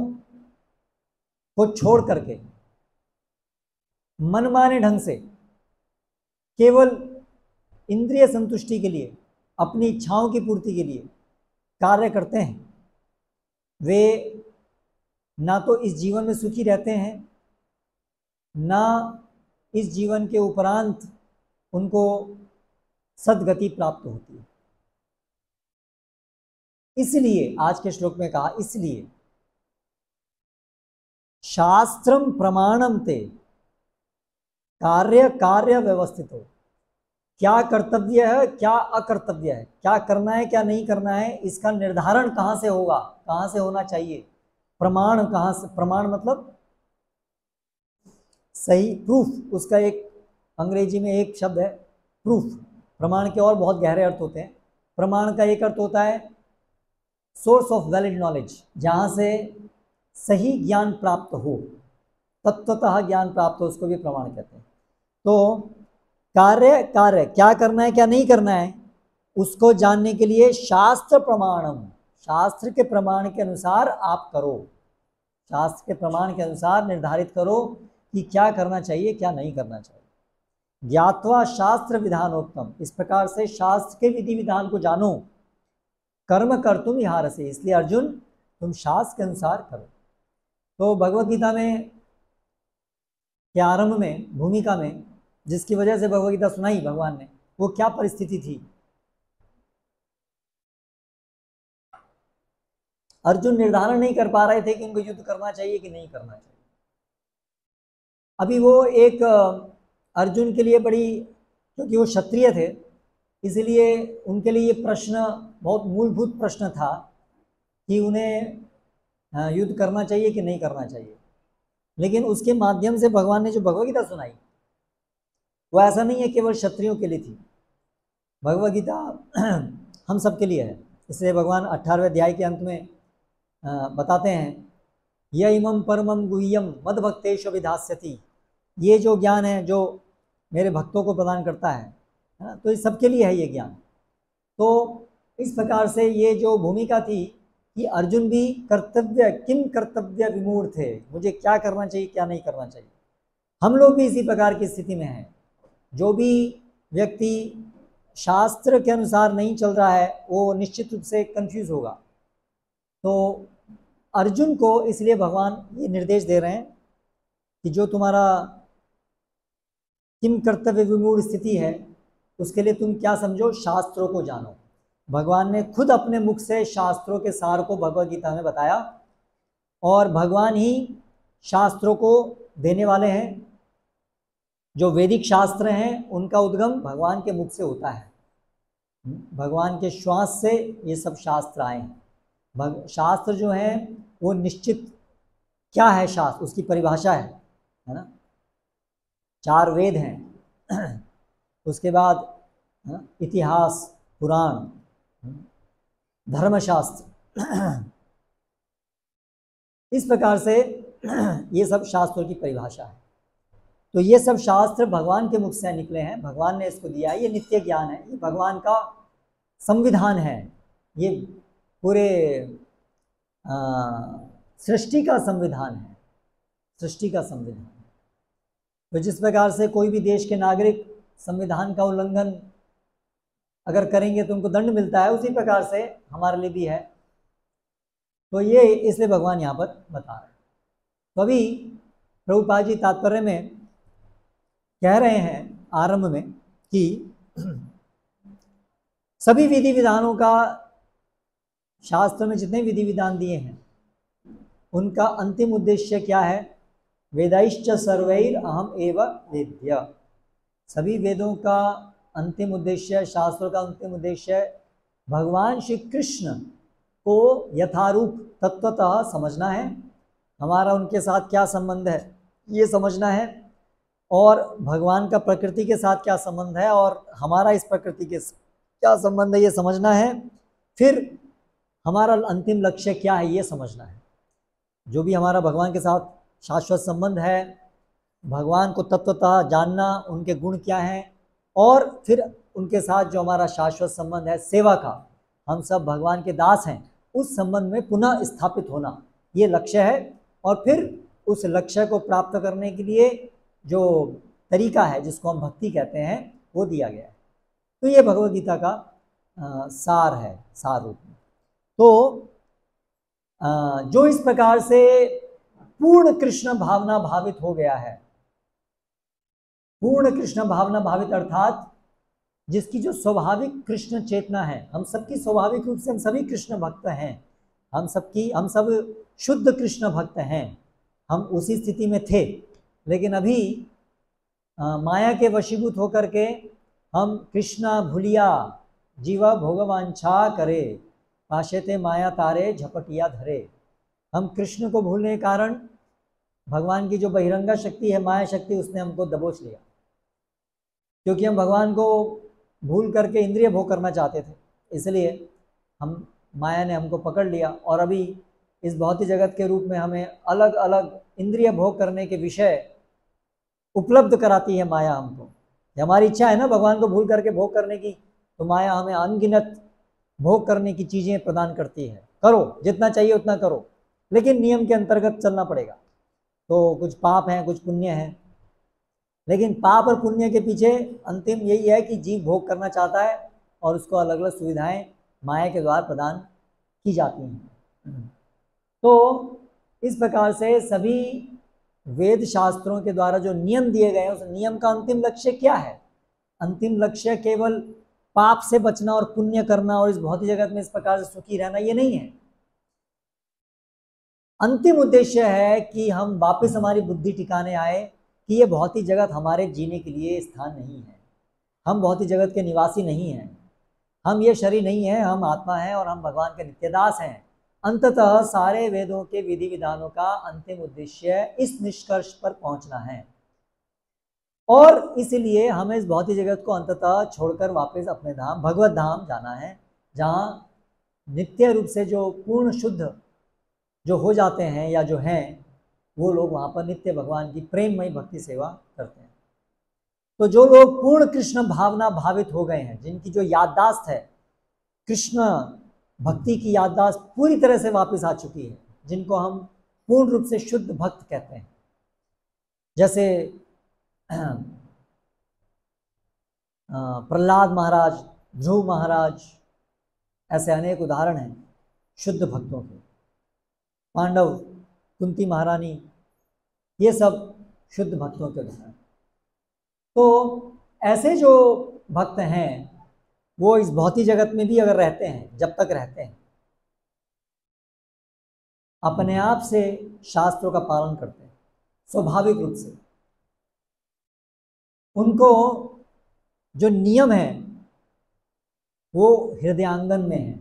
को छोड़ करके मनमाने ढंग से केवल इंद्रिय संतुष्टि के लिए, अपनी इच्छाओं की पूर्ति के लिए कार्य करते हैं, वे ना तो इस जीवन में सुखी रहते हैं, ना इस जीवन के उपरांत उनको सद्गति प्राप्त होती है। इसलिए आज के श्लोक में कहा, इसलिए शास्त्रम प्रमाणम ते कार्य कार्य व्यवस्थित हो, क्या कर्तव्य है क्या अकर्तव्य है, क्या करना है क्या नहीं करना है, इसका निर्धारण कहाँ से होगा, कहाँ से होना चाहिए, प्रमाण कहाँ से, प्रमाण मतलब सही, प्रूफ, उसका एक अंग्रेजी में एक शब्द है प्रूफ। प्रमाण के और बहुत गहरे अर्थ होते हैं। प्रमाण का एक अर्थ होता है सोर्स ऑफ वैलिड नॉलेज, जहाँ से सही ज्ञान प्राप्त हो, तत्वतः ज्ञान प्राप्त हो, उसको भी प्रमाण कहते हैं। तो कार्य कार्य क्या करना है क्या नहीं करना है, उसको जानने के लिए शास्त्र प्रमाणम, शास्त्र के प्रमाण के अनुसार आप करो, शास्त्र के प्रमाण के अनुसार निर्धारित करो कि क्या करना चाहिए क्या नहीं करना चाहिए। ज्ञात्वा शास्त्र विधानोक्तम, इस प्रकार से शास्त्र के विधि विधान को जानो, कर्म कर्तुम इहारसे, इसलिए अर्जुन तुम शास्त्र के अनुसार करो। तो भगवद गीता में के आरंभ में, भूमिका में, जिसकी वजह से भगवद गीता सुनाई भगवान ने, वो क्या परिस्थिति थी? अर्जुन निर्धारण नहीं कर पा रहे थे कि उनको युद्ध करना चाहिए कि नहीं करना चाहिए। अभी वो एक अर्जुन के लिए बड़ी, क्योंकि वो क्षत्रिय थे, इसलिए उनके लिए ये प्रश्न बहुत मूलभूत प्रश्न था कि उन्हें युद्ध करना चाहिए कि नहीं करना चाहिए। लेकिन उसके माध्यम से भगवान ने जो भगवद गीता सुनाई, वो ऐसा नहीं है केवल क्षत्रियों के लिए थी, भगवद गीता हम सब के लिए है। इसलिए भगवान 18वें अध्याय के अंत में बताते हैं, य इमं परमं गुह्यम मद्भक्तेषु विधास्यति, ये जो ज्ञान है जो मेरे भक्तों को प्रदान करता है ना, तो इस सबके लिए है ये ज्ञान। तो इस प्रकार से ये जो भूमिका थी कि अर्जुन भी कर्तव्य, किम कर्तव्य विमूढ़ थे, मुझे क्या करना चाहिए क्या नहीं करना चाहिए। हम लोग भी इसी प्रकार की स्थिति में हैं। जो भी व्यक्ति शास्त्र के अनुसार नहीं चल रहा है वो निश्चित रूप से कंफ्यूज होगा। तो अर्जुन को इसलिए भगवान ये निर्देश दे रहे हैं कि जो तुम्हारा किम कर्तव्य विमूढ़ स्थिति है, उसके लिए तुम क्या समझो, शास्त्रों को जानो। भगवान ने खुद अपने मुख से शास्त्रों के सार को भगवद गीता में बताया, और भगवान ही शास्त्रों को देने वाले हैं। जो वैदिक शास्त्र हैं उनका उद्गम भगवान के मुख से होता है, भगवान के श्वास से ये सब शास्त्र आए हैं। शास्त्र जो है वो निश्चित, क्या है शास्त्र, उसकी परिभाषा है ना, 4 वेद हैं, उसके बाद इतिहास, पुराण, धर्मशास्त्र, इस प्रकार से ये सब शास्त्रों की परिभाषा है। तो ये सब शास्त्र भगवान के मुख से निकले हैं, भगवान ने इसको दिया है, ये नित्य ज्ञान है, ये भगवान का संविधान है, ये पूरे सृष्टि का संविधान है, सृष्टि का संविधान। तो जिस प्रकार से कोई भी देश के नागरिक संविधान का उल्लंघन अगर करेंगे तो उनको दंड मिलता है, उसी प्रकार से हमारे लिए भी है। तो ये इसलिए भगवान यहाँ पर बता रहे हैं। तो अभी प्रभुपाद जी तात्पर्य में कह रहे हैं आरंभ में कि सभी विधि विधानों का, शास्त्र में जितने विधि विधान दिए हैं उनका अंतिम उद्देश्य क्या है? वेदैश्च सर्वैर अहम एव वेद्य। सभी वेदों का अंतिम उद्देश्य, शास्त्रों का अंतिम उद्देश्य भगवान श्री कृष्ण को यथारूप तत्वतः समझना है, हमारा उनके साथ क्या संबंध है ये समझना है, और भगवान का प्रकृति के साथ क्या संबंध है और हमारा इस प्रकृति के क्या संबंध है ये समझना है। फिर हमारा अंतिम लक्ष्य क्या है ये समझना है। जो भी हमारा भगवान के साथ शाश्वत संबंध है, भगवान को तत्वतः जानना, उनके गुण क्या हैं, और फिर उनके साथ जो हमारा शाश्वत संबंध है सेवा का, हम सब भगवान के दास हैं, उस संबंध में पुनः स्थापित होना, ये लक्ष्य है। और फिर उस लक्ष्य को प्राप्त करने के लिए जो तरीका है जिसको हम भक्ति कहते हैं वो दिया गया है। तो ये भगवद गीता का सार है, सार रूप में। तो जो इस प्रकार से पूर्ण कृष्ण भावना भावित हो गया है, पूर्ण कृष्ण भावना भावित अर्थात जिसकी जो स्वाभाविक कृष्ण चेतना है, हम सबकी स्वाभाविक रूप से हम सभी कृष्ण भक्त हैं, हम सब शुद्ध कृष्ण भक्त हैं, हम उसी स्थिति में थे। लेकिन अभी माया के वशीभूत होकर के हम कृष्णा भूलिया जीवा भोगवांछा करे, पाशेते माया तारे झपटिया धरे। हम कृष्ण को भूलने के कारण भगवान की जो बहिरंगा शक्ति है, माया शक्ति, उसने हमको दबोच लिया, क्योंकि हम भगवान को भूल करके इंद्रिय भोग करना चाहते थे, इसलिए हम माया ने हमको पकड़ लिया। और अभी इस भौतिक जगत के रूप में हमें अलग अलग इंद्रिय भोग करने के विषय उपलब्ध कराती है माया हमको। हमारी इच्छा है ना भगवान को भूल करके भोग करने की, तो माया हमें अनगिनत भोग करने की चीज़ें प्रदान करती है। करो, जितना चाहिए उतना करो, लेकिन नियम के अंतर्गत चलना पड़ेगा। तो कुछ पाप हैं, कुछ पुण्य हैं, लेकिन पाप और पुण्य के पीछे अंतिम यही है कि जीव भोग करना चाहता है और उसको अलग अलग सुविधाएं माया के द्वारा प्रदान की जाती हैं। तो इस प्रकार से सभी वेद शास्त्रों के द्वारा जो नियम दिए गए हैं, उस नियम का अंतिम लक्ष्य क्या है? अंतिम लक्ष्य केवल पाप से बचना और पुण्य करना और इस भौतिक जगत में इस प्रकार से सुखी रहना ये नहीं है। अंतिम उद्देश्य है कि हम वापस हमारी बुद्धि टिकाने आए कि ये भौतिक जगत हमारे जीने के लिए स्थान नहीं है, हम भौतिक जगत के निवासी नहीं हैं, हम ये शरीर नहीं है, हम आत्मा हैं और हम भगवान के नित्यदास हैं। अंततः सारे वेदों के विधि विधानों का अंतिम उद्देश्य इस निष्कर्ष पर पहुंचना है, और इसलिए हमें इस भौतिक जगत को अंततः छोड़कर वापस अपने धाम भगवत धाम जाना है, जहाँ नित्य रूप से जो पूर्ण शुद्ध जो हो जाते हैं या जो हैं, वो लोग वहाँ पर नित्य भगवान की प्रेममयी भक्ति सेवा करते हैं। तो जो लोग पूर्ण कृष्ण भावना भावित हो गए हैं, जिनकी जो याददाश्त है, कृष्ण भक्ति की याददाश्त पूरी तरह से वापस आ चुकी है, जिनको हम पूर्ण रूप से शुद्ध भक्त कहते हैं, जैसे प्रहलाद महाराज, ध्रुव महाराज, ऐसे अनेक उदाहरण हैं शुद्ध भक्तों के। पांडव, कुंती महारानी, ये सब शुद्ध भक्तों के उदाहरण। तो ऐसे जो भक्त हैं वो इस भौतिक जगत में भी अगर रहते हैं, जब तक रहते हैं, अपने आप से शास्त्रों का पालन करते हैं स्वाभाविक रूप से, उनको जो नियम है वो हृदयांगन में है।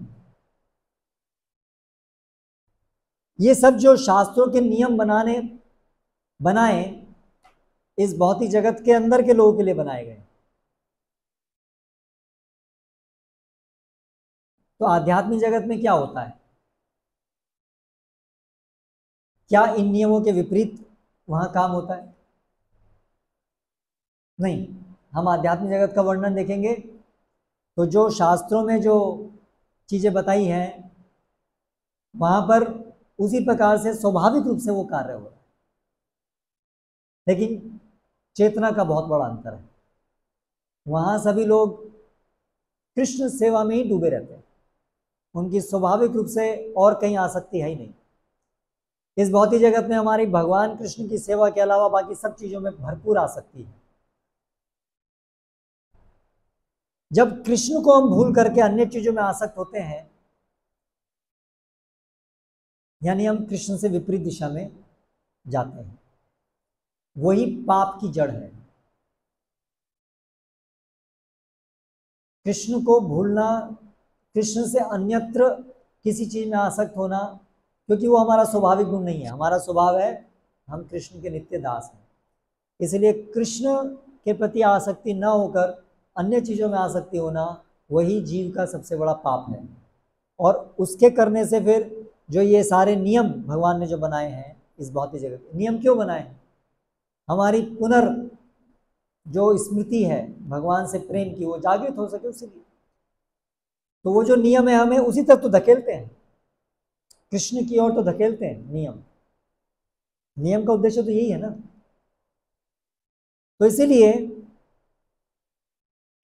ये सब जो शास्त्रों के नियम बनाए इस भौतिक जगत के अंदर के लोगों के लिए बनाए गए। तो आध्यात्मिक जगत में क्या होता है? क्या इन नियमों के विपरीत वहां काम होता है? नहीं। हम आध्यात्मिक जगत का वर्णन देखेंगे तो जो शास्त्रों में जो चीजें बताई हैं वहां पर उसी प्रकार से स्वाभाविक रूप से वो कार्य हो रहा है, लेकिन चेतना का बहुत बड़ा अंतर है। वहां सभी लोग कृष्ण सेवा में ही डूबे रहते हैं, उनकी स्वाभाविक रूप से और कहीं आसक्ति है ही नहीं। इस भौतिक जगत में हमारी भगवान कृष्ण की सेवा के अलावा बाकी सब चीजों में भरपूर आसक्ति है। जब कृष्ण को हम भूल करके अन्य चीजों में आसक्त होते हैं, यानी हम कृष्ण से विपरीत दिशा में जाते हैं, वही पाप की जड़ है। कृष्ण को भूलना, कृष्ण से अन्यत्र किसी चीज में आसक्त होना, क्योंकि वो हमारा स्वाभाविक गुण नहीं है। हमारा स्वभाव है हम कृष्ण के नित्य दास हैं, इसलिए कृष्ण के प्रति आसक्ति न होकर अन्य चीजों में आसक्ति होना वही जीव का सबसे बड़ा पाप है। और उसके करने से फिर जो ये सारे नियम भगवान ने जो बनाए हैं इस भौतिक जगत, नियम क्यों बनाए हैं? हमारी जो स्मृति है भगवान से प्रेम की वो जागृत हो सके उसी लिए। तो वो जो नियम है हमें उसी तक तो धकेलते हैं, कृष्ण की ओर तो धकेलते हैं। नियम का उद्देश्य तो यही है ना। तो इसीलिए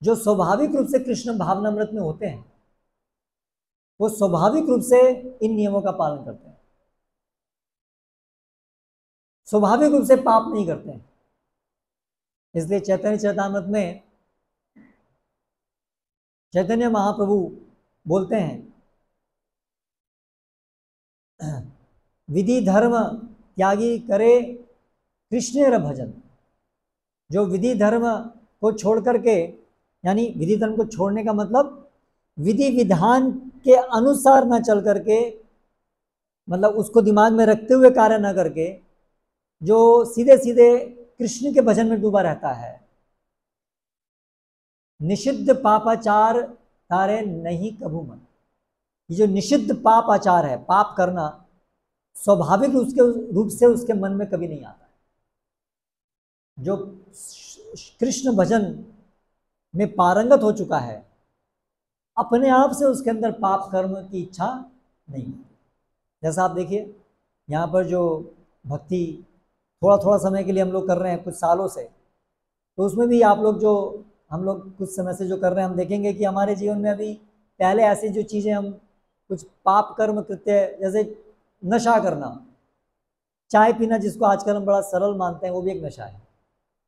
जो स्वाभाविक रूप से कृष्ण भावनामृत में होते हैं वो स्वाभाविक रूप से इन नियमों का पालन करते हैं, स्वाभाविक रूप से पाप नहीं करते हैं। इसलिए चैतन्य चरितामृत में चैतन्य महाप्रभु बोलते हैं, विधि धर्म त्यागी करे कृष्णेर भजन। जो विधि धर्म को छोड़ करके, यानी विधि धर्म को छोड़ने का मतलब विधि विधान के अनुसार न चल करके, मतलब उसको दिमाग में रखते हुए कार्य न करके, जो सीधे सीधे कृष्ण के भजन में डूबा रहता है, निषिद्ध पापाचार तारे नहीं कभू मन। ये जो निषिद्ध पाप आचार है, पाप करना, स्वाभाविक रूप से उसके मन में कभी नहीं आता है। जो कृष्ण भजन में पारंगत हो चुका है, अपने आप से उसके अंदर पाप कर्म की इच्छा नहीं। जैसा आप देखिए यहाँ पर जो भक्ति थोड़ा थोड़ा समय के लिए हम लोग कर रहे हैं कुछ सालों से, तो उसमें भी आप लोग जो हम लोग कुछ समय से जो कर रहे हैं, हम देखेंगे कि हमारे जीवन में अभी पहले ऐसी जो चीज़ें हम कुछ पाप कर्म कृत्य, जैसे नशा करना, चाय पीना जिसको आजकल हम बड़ा सरल मानते हैं, वो भी एक नशा है।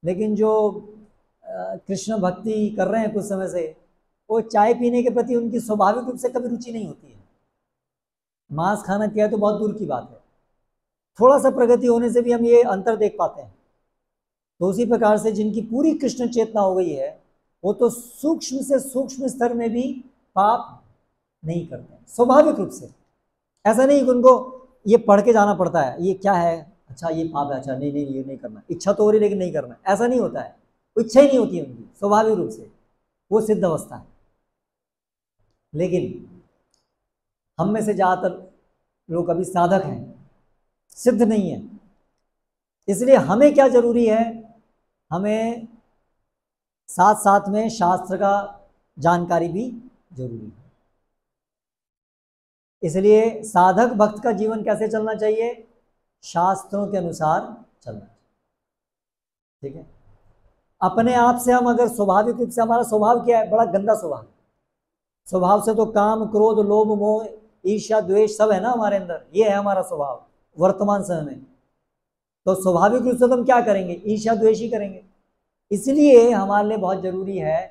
लेकिन जो कृष्ण भक्ति कर रहे हैं कुछ समय से, वो चाय पीने के प्रति उनकी स्वाभाविक रूप से कभी रुचि नहीं होती है। मांस खाना क्या है तो बहुत दूर की बात है, थोड़ा सा प्रगति होने से भी हम ये अंतर देख पाते हैं। तो उसी प्रकार से जिनकी पूरी कृष्ण चेतना हो गई है, वो तो सूक्ष्म से सूक्ष्म स्तर में भी पाप नहीं करते स्वाभाविक रूप से। ऐसा नहीं कि उनको ये पढ़ के जाना पड़ता है, ये क्या है, अच्छा ये पाप है, अच्छा नहीं नहीं ये नहीं करना, इच्छा तो हो रही लेकिन नहीं करना, ऐसा नहीं होता है। इच्छा ही नहीं होती है उनकी, स्वाभाविक रूप से वो सिद्ध अवस्था है। लेकिन हम में से ज़्यादातर लोग अभी साधक हैं, सिद्ध नहीं है। इसलिए हमें क्या जरूरी है, हमें साथ साथ में शास्त्र का जानकारी भी जरूरी है। इसलिए साधक भक्त का जीवन कैसे चलना चाहिए? शास्त्रों के अनुसार चलना चाहिए। ठीक है। अपने आप से हम अगर स्वाभाविक रूप से, हमारा स्वभाव क्या है, बड़ा गंदा स्वभाव, स्वभाव से तो काम क्रोध लोभ मोह ईर्ष्या द्वेष सब है ना हमारे अंदर, ये है हमारा स्वभाव वर्तमान समय में। तो स्वाभाविक रूप से तो हम क्या करेंगे, ईर्ष्या द्वेष ही करेंगे। इसलिए हमारे लिए बहुत जरूरी है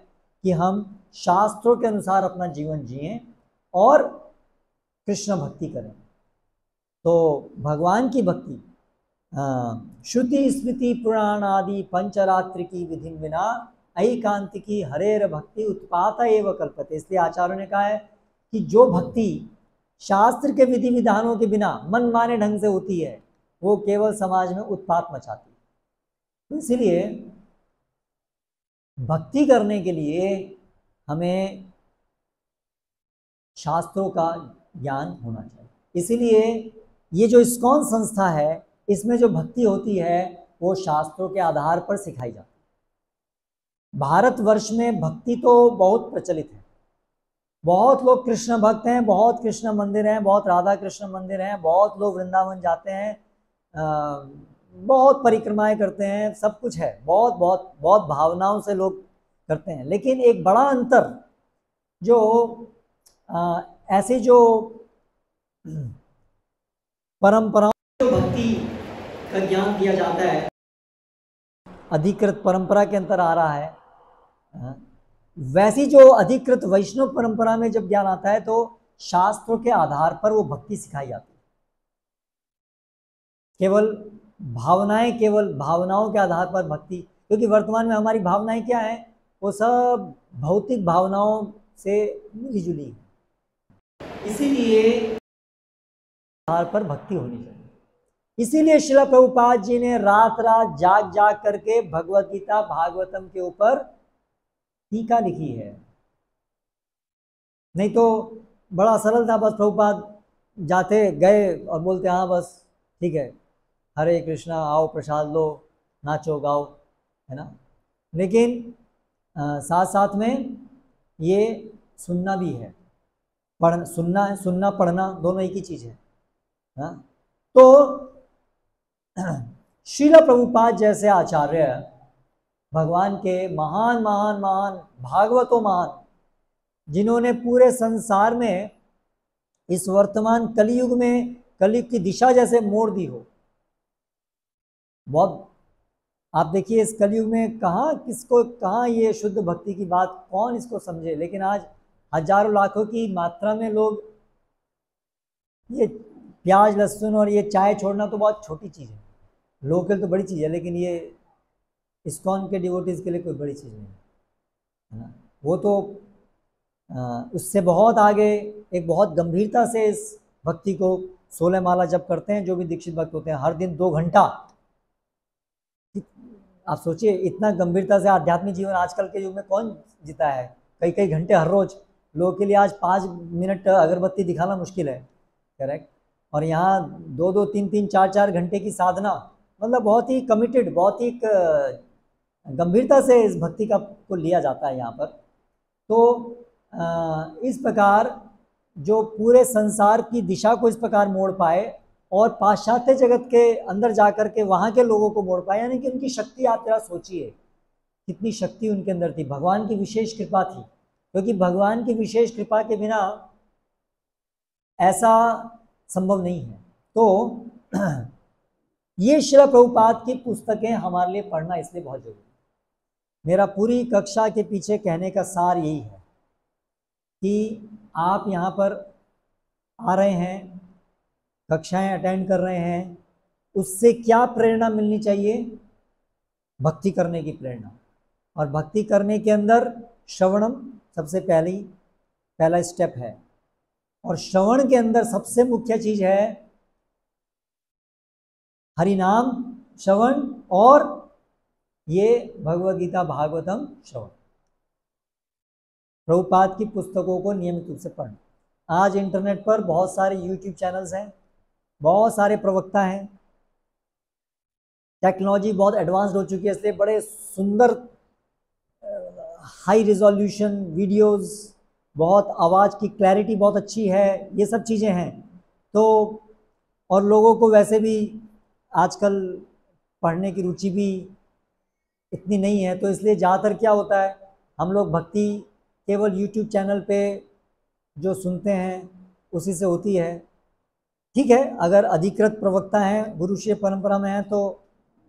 कि हम शास्त्रों के अनुसार अपना जीवन जिएं और कृष्ण भक्ति करें। तो भगवान की भक्ति श्रुति स्मृति पुराण आदि पंचरात्र की विधि बिना ऐकांतिकी हरेर भक्ति उत्पात एवं कल्पते। इसलिए आचार्यों ने कहा है कि जो भक्ति शास्त्र के विधि विधानों के बिना मन माने ढंग से होती है, वो केवल समाज में उत्पात मचाती है। तो इसलिए भक्ति करने के लिए हमें शास्त्रों का ज्ञान होना चाहिए। इसीलिए ये जो इस्कॉन संस्था है, इसमें जो भक्ति होती है वो शास्त्रों के आधार पर सिखाई जाती है। भारतवर्ष में भक्ति तो बहुत प्रचलित है, बहुत लोग कृष्ण भक्त हैं, बहुत कृष्ण मंदिर हैं, बहुत राधा कृष्ण मंदिर हैं, बहुत लोग वृंदावन जाते हैं, बहुत परिक्रमाएं करते हैं, सब कुछ है, बहुत बहुत बहुत भावनाओं से लोग करते हैं। लेकिन एक बड़ा अंतर जो ऐसे जो परंपराओं जो भक्ति का ज्ञान दिया जाता है, अधिकृत परंपरा के अंतर आ रहा है, वैसी जो अधिकृत वैष्णव परंपरा में जब ज्ञान आता है तो शास्त्रों के आधार पर वो भक्ति सिखाई जाती है। केवल भावनाओं के आधार पर भक्ति, क्योंकि वर्तमान में हमारी भावनाएं क्या है, वो सब भौतिक भावनाओं से मिली जुली है। इसीलिए आधार पर भक्ति होनी चाहिए। इसीलिए श्रील प्रभुपाद जी ने रात रात जाग जाग करके भगवत गीता भागवतम के ऊपर टीका लिखी है। नहीं तो बड़ा सरल था, बस प्रभुपाद जाते गए और बोलते हाँ बस ठीक है, हरे कृष्णा, आओ प्रसाद लो, नाचो गाओ, है ना। लेकिन साथ साथ में ये सुनना भी है, सुनना पढ़ना दोनों एक ही चीज़ है, हाँ। तो श्रील प्रभुपाद जैसे आचार्य, भगवान के महान महान महान भागवतों महान, जिन्होंने पूरे संसार में इस वर्तमान कलयुग में कलयुग की दिशा जैसे मोड़ दी हो। बहुत आप देखिए इस कलयुग में कहाँ ये शुद्ध भक्ति की बात कौन इसको समझे, लेकिन आज हजारों लाखों की मात्रा में लोग, ये प्याज लहसुन और ये चाय छोड़ना तो बहुत छोटी चीज़ है, लोगों के लिए तो बड़ी चीज़ है, लेकिन ये इस्कॉन के डिवोटीज़ के लिए कोई बड़ी चीज़ नहीं है ना। वो तो उससे बहुत आगे एक बहुत गंभीरता से इस भक्ति को 16 माला जप करते हैं जो भी दीक्षित भक्त होते हैं, हर दिन 2 घंटा। आप सोचिए इतना गंभीरता से आध्यात्मिक जीवन आजकल के युग में कौन जीता है, कई कई घंटे हर रोज। लोगों के लिए आज 5 मिनट अगरबत्ती दिखाना मुश्किल है, करेक्ट, और यहाँ 2-2, 3-3, 4-4 घंटे की साधना, मतलब बहुत ही कमिटेड, बहुत ही गंभीरता से इस भक्ति का को लिया जाता है यहाँ पर। तो इस प्रकार जो पूरे संसार की दिशा को इस प्रकार मोड़ पाए और पाश्चात्य जगत के अंदर जाकर के वहाँ के लोगों को मोड़ पाए, यानी कि उनकी शक्ति, आप जरा सोचिए कितनी शक्ति उनके अंदर थी, भगवान की विशेष कृपा थी, क्योंकि भगवान की विशेष कृपा के बिना ऐसा संभव नहीं है। तो ये श्रील प्रभुपाद की पुस्तकें हमारे लिए पढ़ना इसलिए बहुत जरूरी है। मेरा पूरी कक्षा के पीछे कहने का सार यही है कि आप यहाँ पर आ रहे हैं, कक्षाएं अटेंड कर रहे हैं, उससे क्या प्रेरणा मिलनी चाहिए? भक्ति करने की प्रेरणा। और भक्ति करने के अंदर श्रवणम सबसे पहला स्टेप है, और श्रवण के अंदर सबसे मुख्य चीज है हरिनाम श्रवण और ये भगवद गीता भागवतम श्रवण, प्रभुपाद की पुस्तकों को नियमित रूप से पढ़ना। आज इंटरनेट पर बहुत सारे यूट्यूब चैनल्स हैं, बहुत सारे प्रवक्ता हैं, टेक्नोलॉजी बहुत एडवांस्ड हो चुकी है, इसलिए बड़े सुंदर हाई रिजोल्यूशन वीडियोस, बहुत आवाज़ की क्लैरिटी बहुत अच्छी है, ये सब चीज़ें हैं। तो और लोगों को वैसे भी आजकल पढ़ने की रुचि भी इतनी नहीं है, तो इसलिए ज़्यादातर क्या होता है, हम लोग भक्ति केवल यूट्यूब चैनल पे जो सुनते हैं उसी से होती है। ठीक है, अगर अधिकृत प्रवक्ता हैं, गुरु शिष्य परंपरा में हैं तो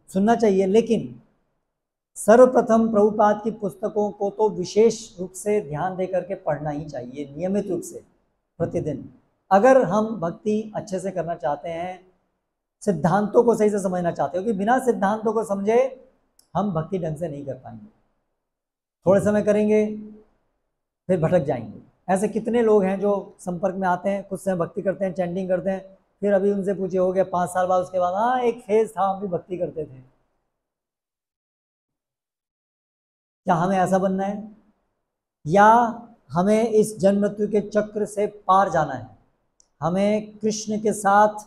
सुनना चाहिए, लेकिन सर्वप्रथम प्रभुपाद की पुस्तकों को तो विशेष रूप से ध्यान दे करके पढ़ना ही चाहिए, नियमित रूप से प्रतिदिन, अगर हम भक्ति अच्छे से करना चाहते हैं, सिद्धांतों को सही से समझना चाहते हो। कि बिना सिद्धांतों को समझे हम भक्ति ढंग से नहीं कर पाएंगे, थोड़े समय करेंगे फिर भटक जाएंगे। ऐसे कितने लोग हैं जो संपर्क में आते हैं, कुछ समय भक्ति करते हैं, चैंटिंग करते हैं, फिर अभी उनसे पूछे हो गया 5 साल बाद, उसके बाद हाँ एक फेज था हम भी भक्ति करते थे। क्या हमें ऐसा बनना है? या हमें इस जन्म मृत्यु के चक्र से पार जाना है, हमें कृष्ण के साथ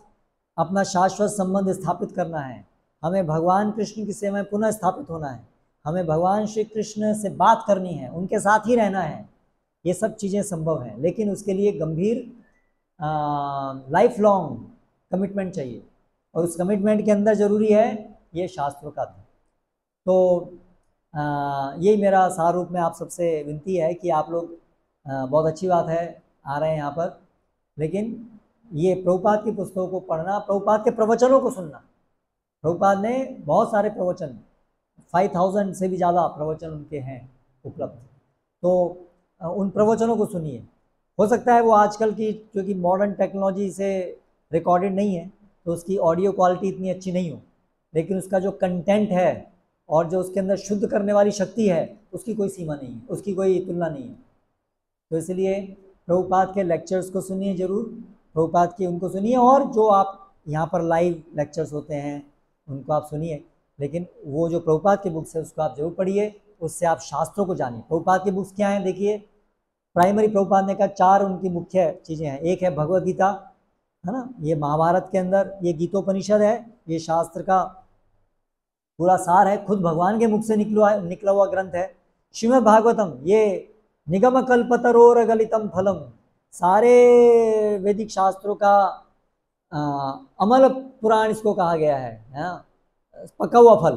अपना शाश्वत संबंध स्थापित करना है, हमें भगवान कृष्ण की सेवा में पुनः स्थापित होना है, हमें भगवान श्री कृष्ण से बात करनी है, उनके साथ ही रहना है। ये सब चीज़ें संभव हैं, लेकिन उसके लिए गंभीर लाइफ लॉन्ग कमिटमेंट चाहिए, और उस कमिटमेंट के अंदर ज़रूरी है ये शास्त्रों का अध्ययन। तो यही मेरा सारूप में आप सबसे विनती है कि आप लोग, बहुत अच्छी बात है आ रहे हैं यहाँ पर, लेकिन ये प्रभुपाद की पुस्तकों को पढ़ना, प्रभुपाद के प्रवचनों को सुनना। प्रभुपाद ने बहुत सारे प्रवचन, 5000 से भी ज़्यादा प्रवचन उनके हैं उपलब्ध, तो उन प्रवचनों को सुनिए। हो सकता है वो आजकल की, क्योंकि मॉडर्न टेक्नोलॉजी से रिकॉर्डेड नहीं है तो उसकी ऑडियो क्वालिटी इतनी अच्छी नहीं हो, लेकिन उसका जो कंटेंट है और जो उसके अंदर शुद्ध करने वाली शक्ति है उसकी कोई सीमा नहीं है, उसकी कोई तुलना नहीं है। तो इसलिए प्रभुपाद के लेक्चर्स को सुनिए ज़रूर, प्रभुपाद की उनको सुनिए, और जो आप यहाँ पर लाइव लेक्चर्स होते हैं उनको आप सुनिए, लेकिन वो जो प्रभुपाद की बुक्स है उसको आप जरूर पढ़िए, उससे आप शास्त्रों को जानिए। प्रभुपाद की बुक्स क्या हैं देखिए, प्राइमरी प्रभुपाद ने कहा 4 उनकी मुख्य चीज़ें हैं। एक है भगवद गीता, है ना, ये महाभारत के अंदर ये गीतोपनिषद है, ये शास्त्र का पूरा सार है, खुद भगवान के मुख से निकला हुआ ग्रंथ है। श्रीमद् भागवतम ये निगम कल्पतरोर गलितम फलम, सारे वैदिक शास्त्रों का अमल पुराण इसको कहा गया है, पका हुआ फल।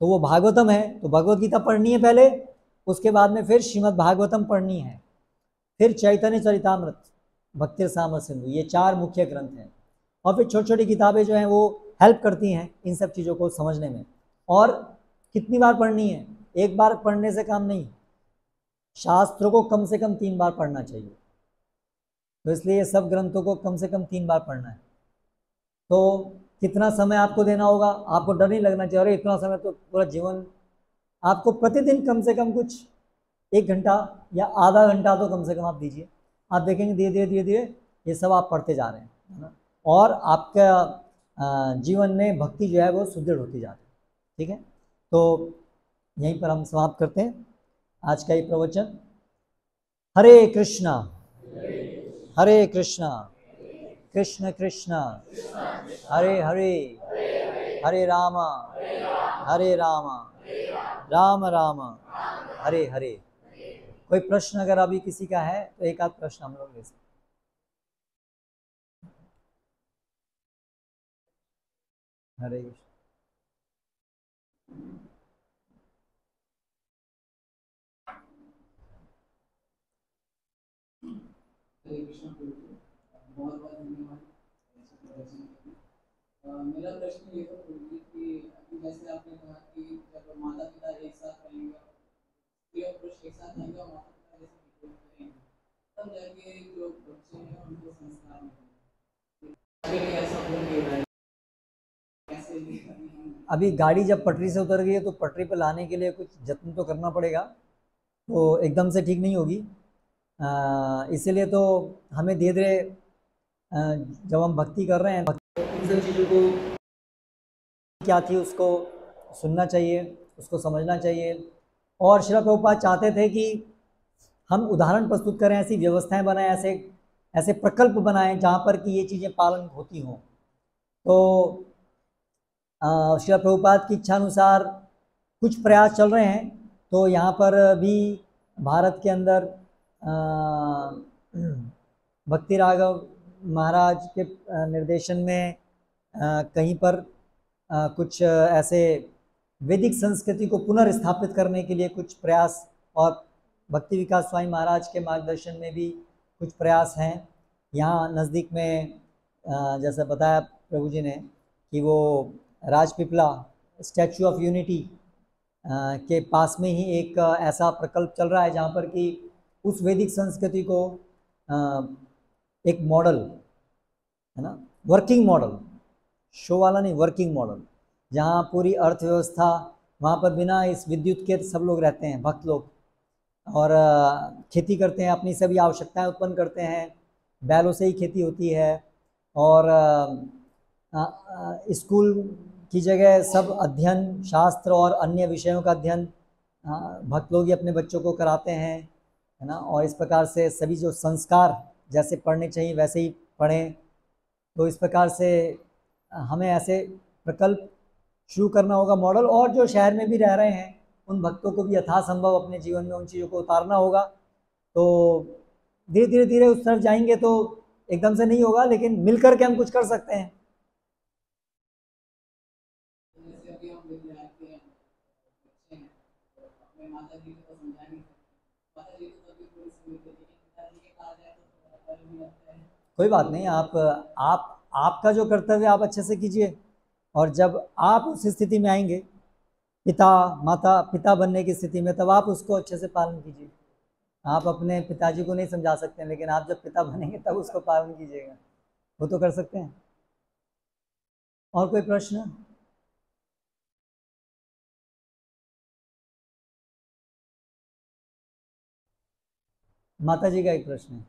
तो वो भागवतम है, तो भगवद गीता पढ़नी है पहले, उसके बाद में फिर श्रीमद् भागवतम पढ़नी है, फिर चैतन्य चरितामृत, भक्ति रसामृत सिंधु, ये 4 मुख्य ग्रंथ हैं। और फिर छोटी छोटी किताबें जो हैं वो हेल्प करती हैं इन सब चीज़ों को समझने में। और कितनी बार पढ़नी है? एक बार पढ़ने से काम नहीं, शास्त्रों को कम से कम 3 बार पढ़ना चाहिए। तो इसलिए सब ग्रंथों को कम से कम 3 बार पढ़ना है। तो कितना समय आपको देना होगा? आपको डर नहीं लगना चाहिए अरे इतना समय तो पूरा जीवन। आपको प्रतिदिन कम से कम कुछ 1 घंटा या आधा घंटा तो कम से कम आप दीजिए। आप देखेंगे धीरे धीरे धीरे धीरे ये सब आप पढ़ते जा रहे हैं, है ना, और आपका जीवन में भक्ति जो है वो सुदृढ़ होती जा रही है। ठीक है, तो यहीं पर हम समाप्त करते हैं आज का ये प्रवचन। हरे कृष्णा हरे कृष्णा कृष्ण कृष्ण हरे हरे, हरे रामा राम राम हरे हरे। कोई प्रश्न अगर अभी किसी का है तो एक आध प्रश्न हम लोग ले सकते। हरे कृष्ण। बहुत बहुत धन्यवाद। मेरा प्रश्न ये था कि अभी जैसे आपने कहा कि जब माता पिता एक साथ रहेंगे, स्त्री और पुरुष एक साथ रहेंगे और माता पिता जैसे करेंगे, तब जाके जो बच्चे हैं उनको संस्कार मिलेंगे। ऐसा हो नहीं रहा है, कैसे? अभी गाड़ी जब पटरी से उतर गई है तो पटरी पर लाने के लिए कुछ जत्न तो करना पड़ेगा, तो एकदम से ठीक नहीं होगी। इसीलिए तो हमें धीरे धीरे जब हम भक्ति कर रहे हैं इन सब चीज़ों को क्या थी उसको सुनना चाहिए, उसको समझना चाहिए। और श्रील प्रभुपाद चाहते थे कि हम उदाहरण प्रस्तुत करें, ऐसी व्यवस्थाएं बनाएं, ऐसे ऐसे प्रकल्प बनाएं जहाँ पर कि ये चीज़ें पालन होती हों। तो श्रील प्रभुपाद की इच्छा अनुसार कुछ प्रयास चल रहे हैं। तो यहाँ पर भी भारत के अंदर भक्ति राघव महाराज के निर्देशन में कहीं पर कुछ ऐसे वैदिक संस्कृति को पुनर्स्थापित करने के लिए कुछ प्रयास, और भक्ति विकास स्वामी महाराज के मार्गदर्शन में भी कुछ प्रयास हैं। यहाँ नज़दीक में जैसा बताया प्रभु जी ने कि वो राजपिपला स्टैचू ऑफ यूनिटी के पास में ही एक ऐसा प्रकल्प चल रहा है जहाँ पर कि उस वैदिक संस्कृति को एक मॉडल, है ना, वर्किंग मॉडल, शो वाला नहीं, वर्किंग मॉडल, जहाँ पूरी अर्थव्यवस्था, वहाँ पर बिना इस विद्युत के सब लोग रहते हैं, भक्त लोग, और खेती करते हैं, अपनी सभी आवश्यकताएं उत्पन्न करते हैं, बैलों से ही खेती होती है। और स्कूल की जगह सब अध्ययन, शास्त्र और अन्य विषयों का अध्ययन भक्त लोग ही अपने बच्चों को कराते हैं। है ना। और इस प्रकार से सभी जो संस्कार जैसे पढ़ने चाहिए वैसे ही पढ़ें। तो इस प्रकार से हमें ऐसे प्रकल्प शुरू करना होगा मॉडल, और जो शहर में भी रह रहे हैं उन भक्तों को भी यथासंभव अपने जीवन में उन चीज़ों को उतारना होगा। तो धीरे धीरे धीरे उस तरफ जाएंगे, तो एकदम से नहीं होगा, लेकिन मिलकर के हम कुछ कर सकते हैं। जैसे अभी हम विद्यार्थी हैं, बच्चे हैं, तो अपने माता जी को तो समझा नहीं सकते। माता जी को कभी थोड़ी सी मिलती है, लेकिन पिताजी के कहा जाए तो थोड़ा डर भी लगता है। कोई बात नहीं, आपका जो कर्तव्य आप अच्छे से कीजिए, और जब आप उस स्थिति में आएंगे पिता बनने की स्थिति में, तब आप उसको अच्छे से पालन कीजिए। आप अपने पिताजी को नहीं समझा सकते हैं, लेकिन आप जब पिता बनेंगे तब उसको पालन कीजिएगा, वो तो कर सकते हैं। और कोई प्रश्न? माता जी का एक प्रश्न है।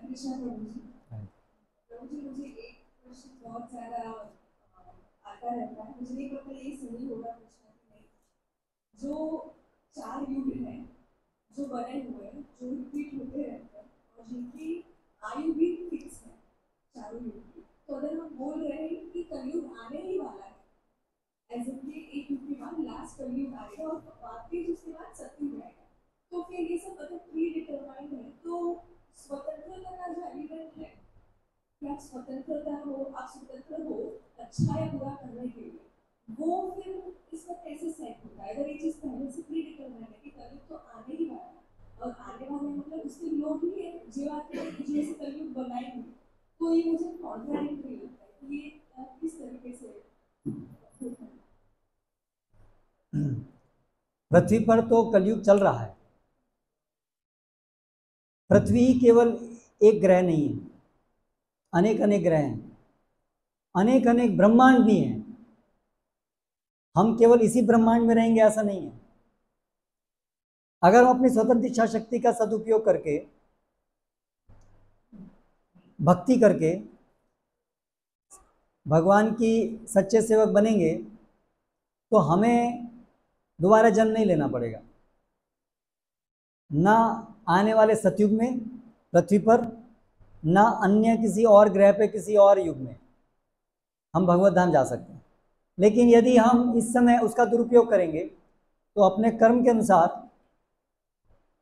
कृष्णा प्रभु जी, प्रभु जी मुझे एक प्रश्न बहुत ज़्यादा आता रहता है, मुझे नहीं पता ये सही होगा प्रश्न कि नहीं। जो 4 युग हैं जो बने हुए हैं, जो रिपीट होते रहते हैं और जिनकी आयु भी फिक्स है चारों युग की, तो अगर हम बोल रहे हैं कि कलयुग आने ही वाला है, ऐसे कि एक युग के बाद लास्ट कलयुग आएगा और वापिस उसके बाद सतयुग आएगा, तो फिर ये सब अगर प्री डिटरमाइंड है तो स्वतंत्रता का जो एलिमेंट है, क्या स्वतंत्रता हो, आप स्वतंत्र हो अच्छा या बुरा करने के लिए, वो फिर इसका कैसे सेट होता है? अगर ये चीज पहले से प्री डिटरमाइंड है कि कलयुग तो आने ही वाला है, और आने वाले मतलब उसके लोग ही है जैसे कलयुग बनाएंगे, तो ये मुझे कॉन्ट्राडिक्टरी लगता है कि ये किस तरीके से होता है। पृथ्वी पर तो कलयुग चल रहा है। पृथ्वी ही केवल एक ग्रह नहीं है, अनेक अनेक ग्रह हैं, अनेक अनेक ब्रह्मांड भी हैं। हम केवल इसी ब्रह्मांड में रहेंगे ऐसा नहीं है। अगर हम अपनी स्वतंत्र इच्छा शक्ति का सदुपयोग करके, भक्ति करके भगवान की सच्चे सेवक बनेंगे, तो हमें दोबारा जन्म नहीं लेना पड़ेगा, ना आने वाले सतयुग में पृथ्वी पर, ना अन्य किसी और ग्रह पे किसी और युग में हम भगवत धाम जा सकते हैं। लेकिन यदि हम इस समय उसका दुरुपयोग करेंगे, तो अपने कर्म के अनुसार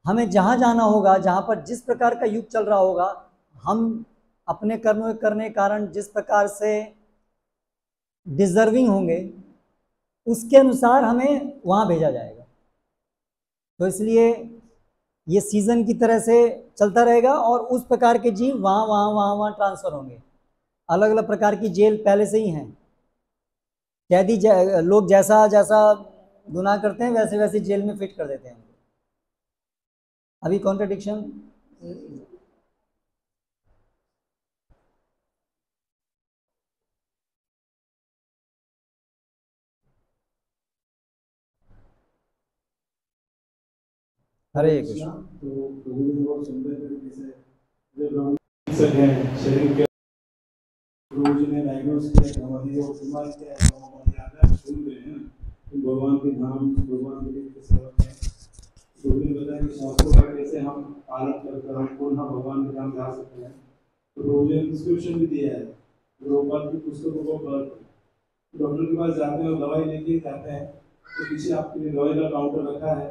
हमें जहाँ जाना होगा, जहाँ पर जिस प्रकार का युग चल रहा होगा, हम अपने कर्म करने के कारण जिस प्रकार से डिजर्विंग होंगे, उसके अनुसार हमें वहाँ भेजा जाएगा। तो इसलिए ये सीजन की तरह से चलता रहेगा, और उस प्रकार के जीव वहाँ ट्रांसफ़र होंगे। अलग अलग प्रकार की जेल पहले से ही हैं। कैदी लोग जैसा जैसा गुनाह करते हैं वैसे वैसे जेल में फिट कर देते हैं। अभी कॉन्ट्रडिक्शन हरे कृष्ण। तो प्रभु जी ने बहुत सुंदर तरीके से जब हैं शरीर के प्रभु जी ने डायग्नोस किया, हमारी जो बीमार किया है, हमारी आदत सुन रहे हैं तो भगवान के धाम, भगवान के सेवक हैं। प्रभु ने बताया कि शास्त्रों का कैसे हम पालन करकर हम पुनः भगवान के धाम जा सकते हैं। तो प्रभु जी ने प्रिस्क्रिप्शन भी दिया है, रोगपाल की पुस्तकों को डॉक्टर के पास जाते हैं और दवाई लेके जाते हैं, तो पीछे आपके लिए दवाई का काउंटर रखा है,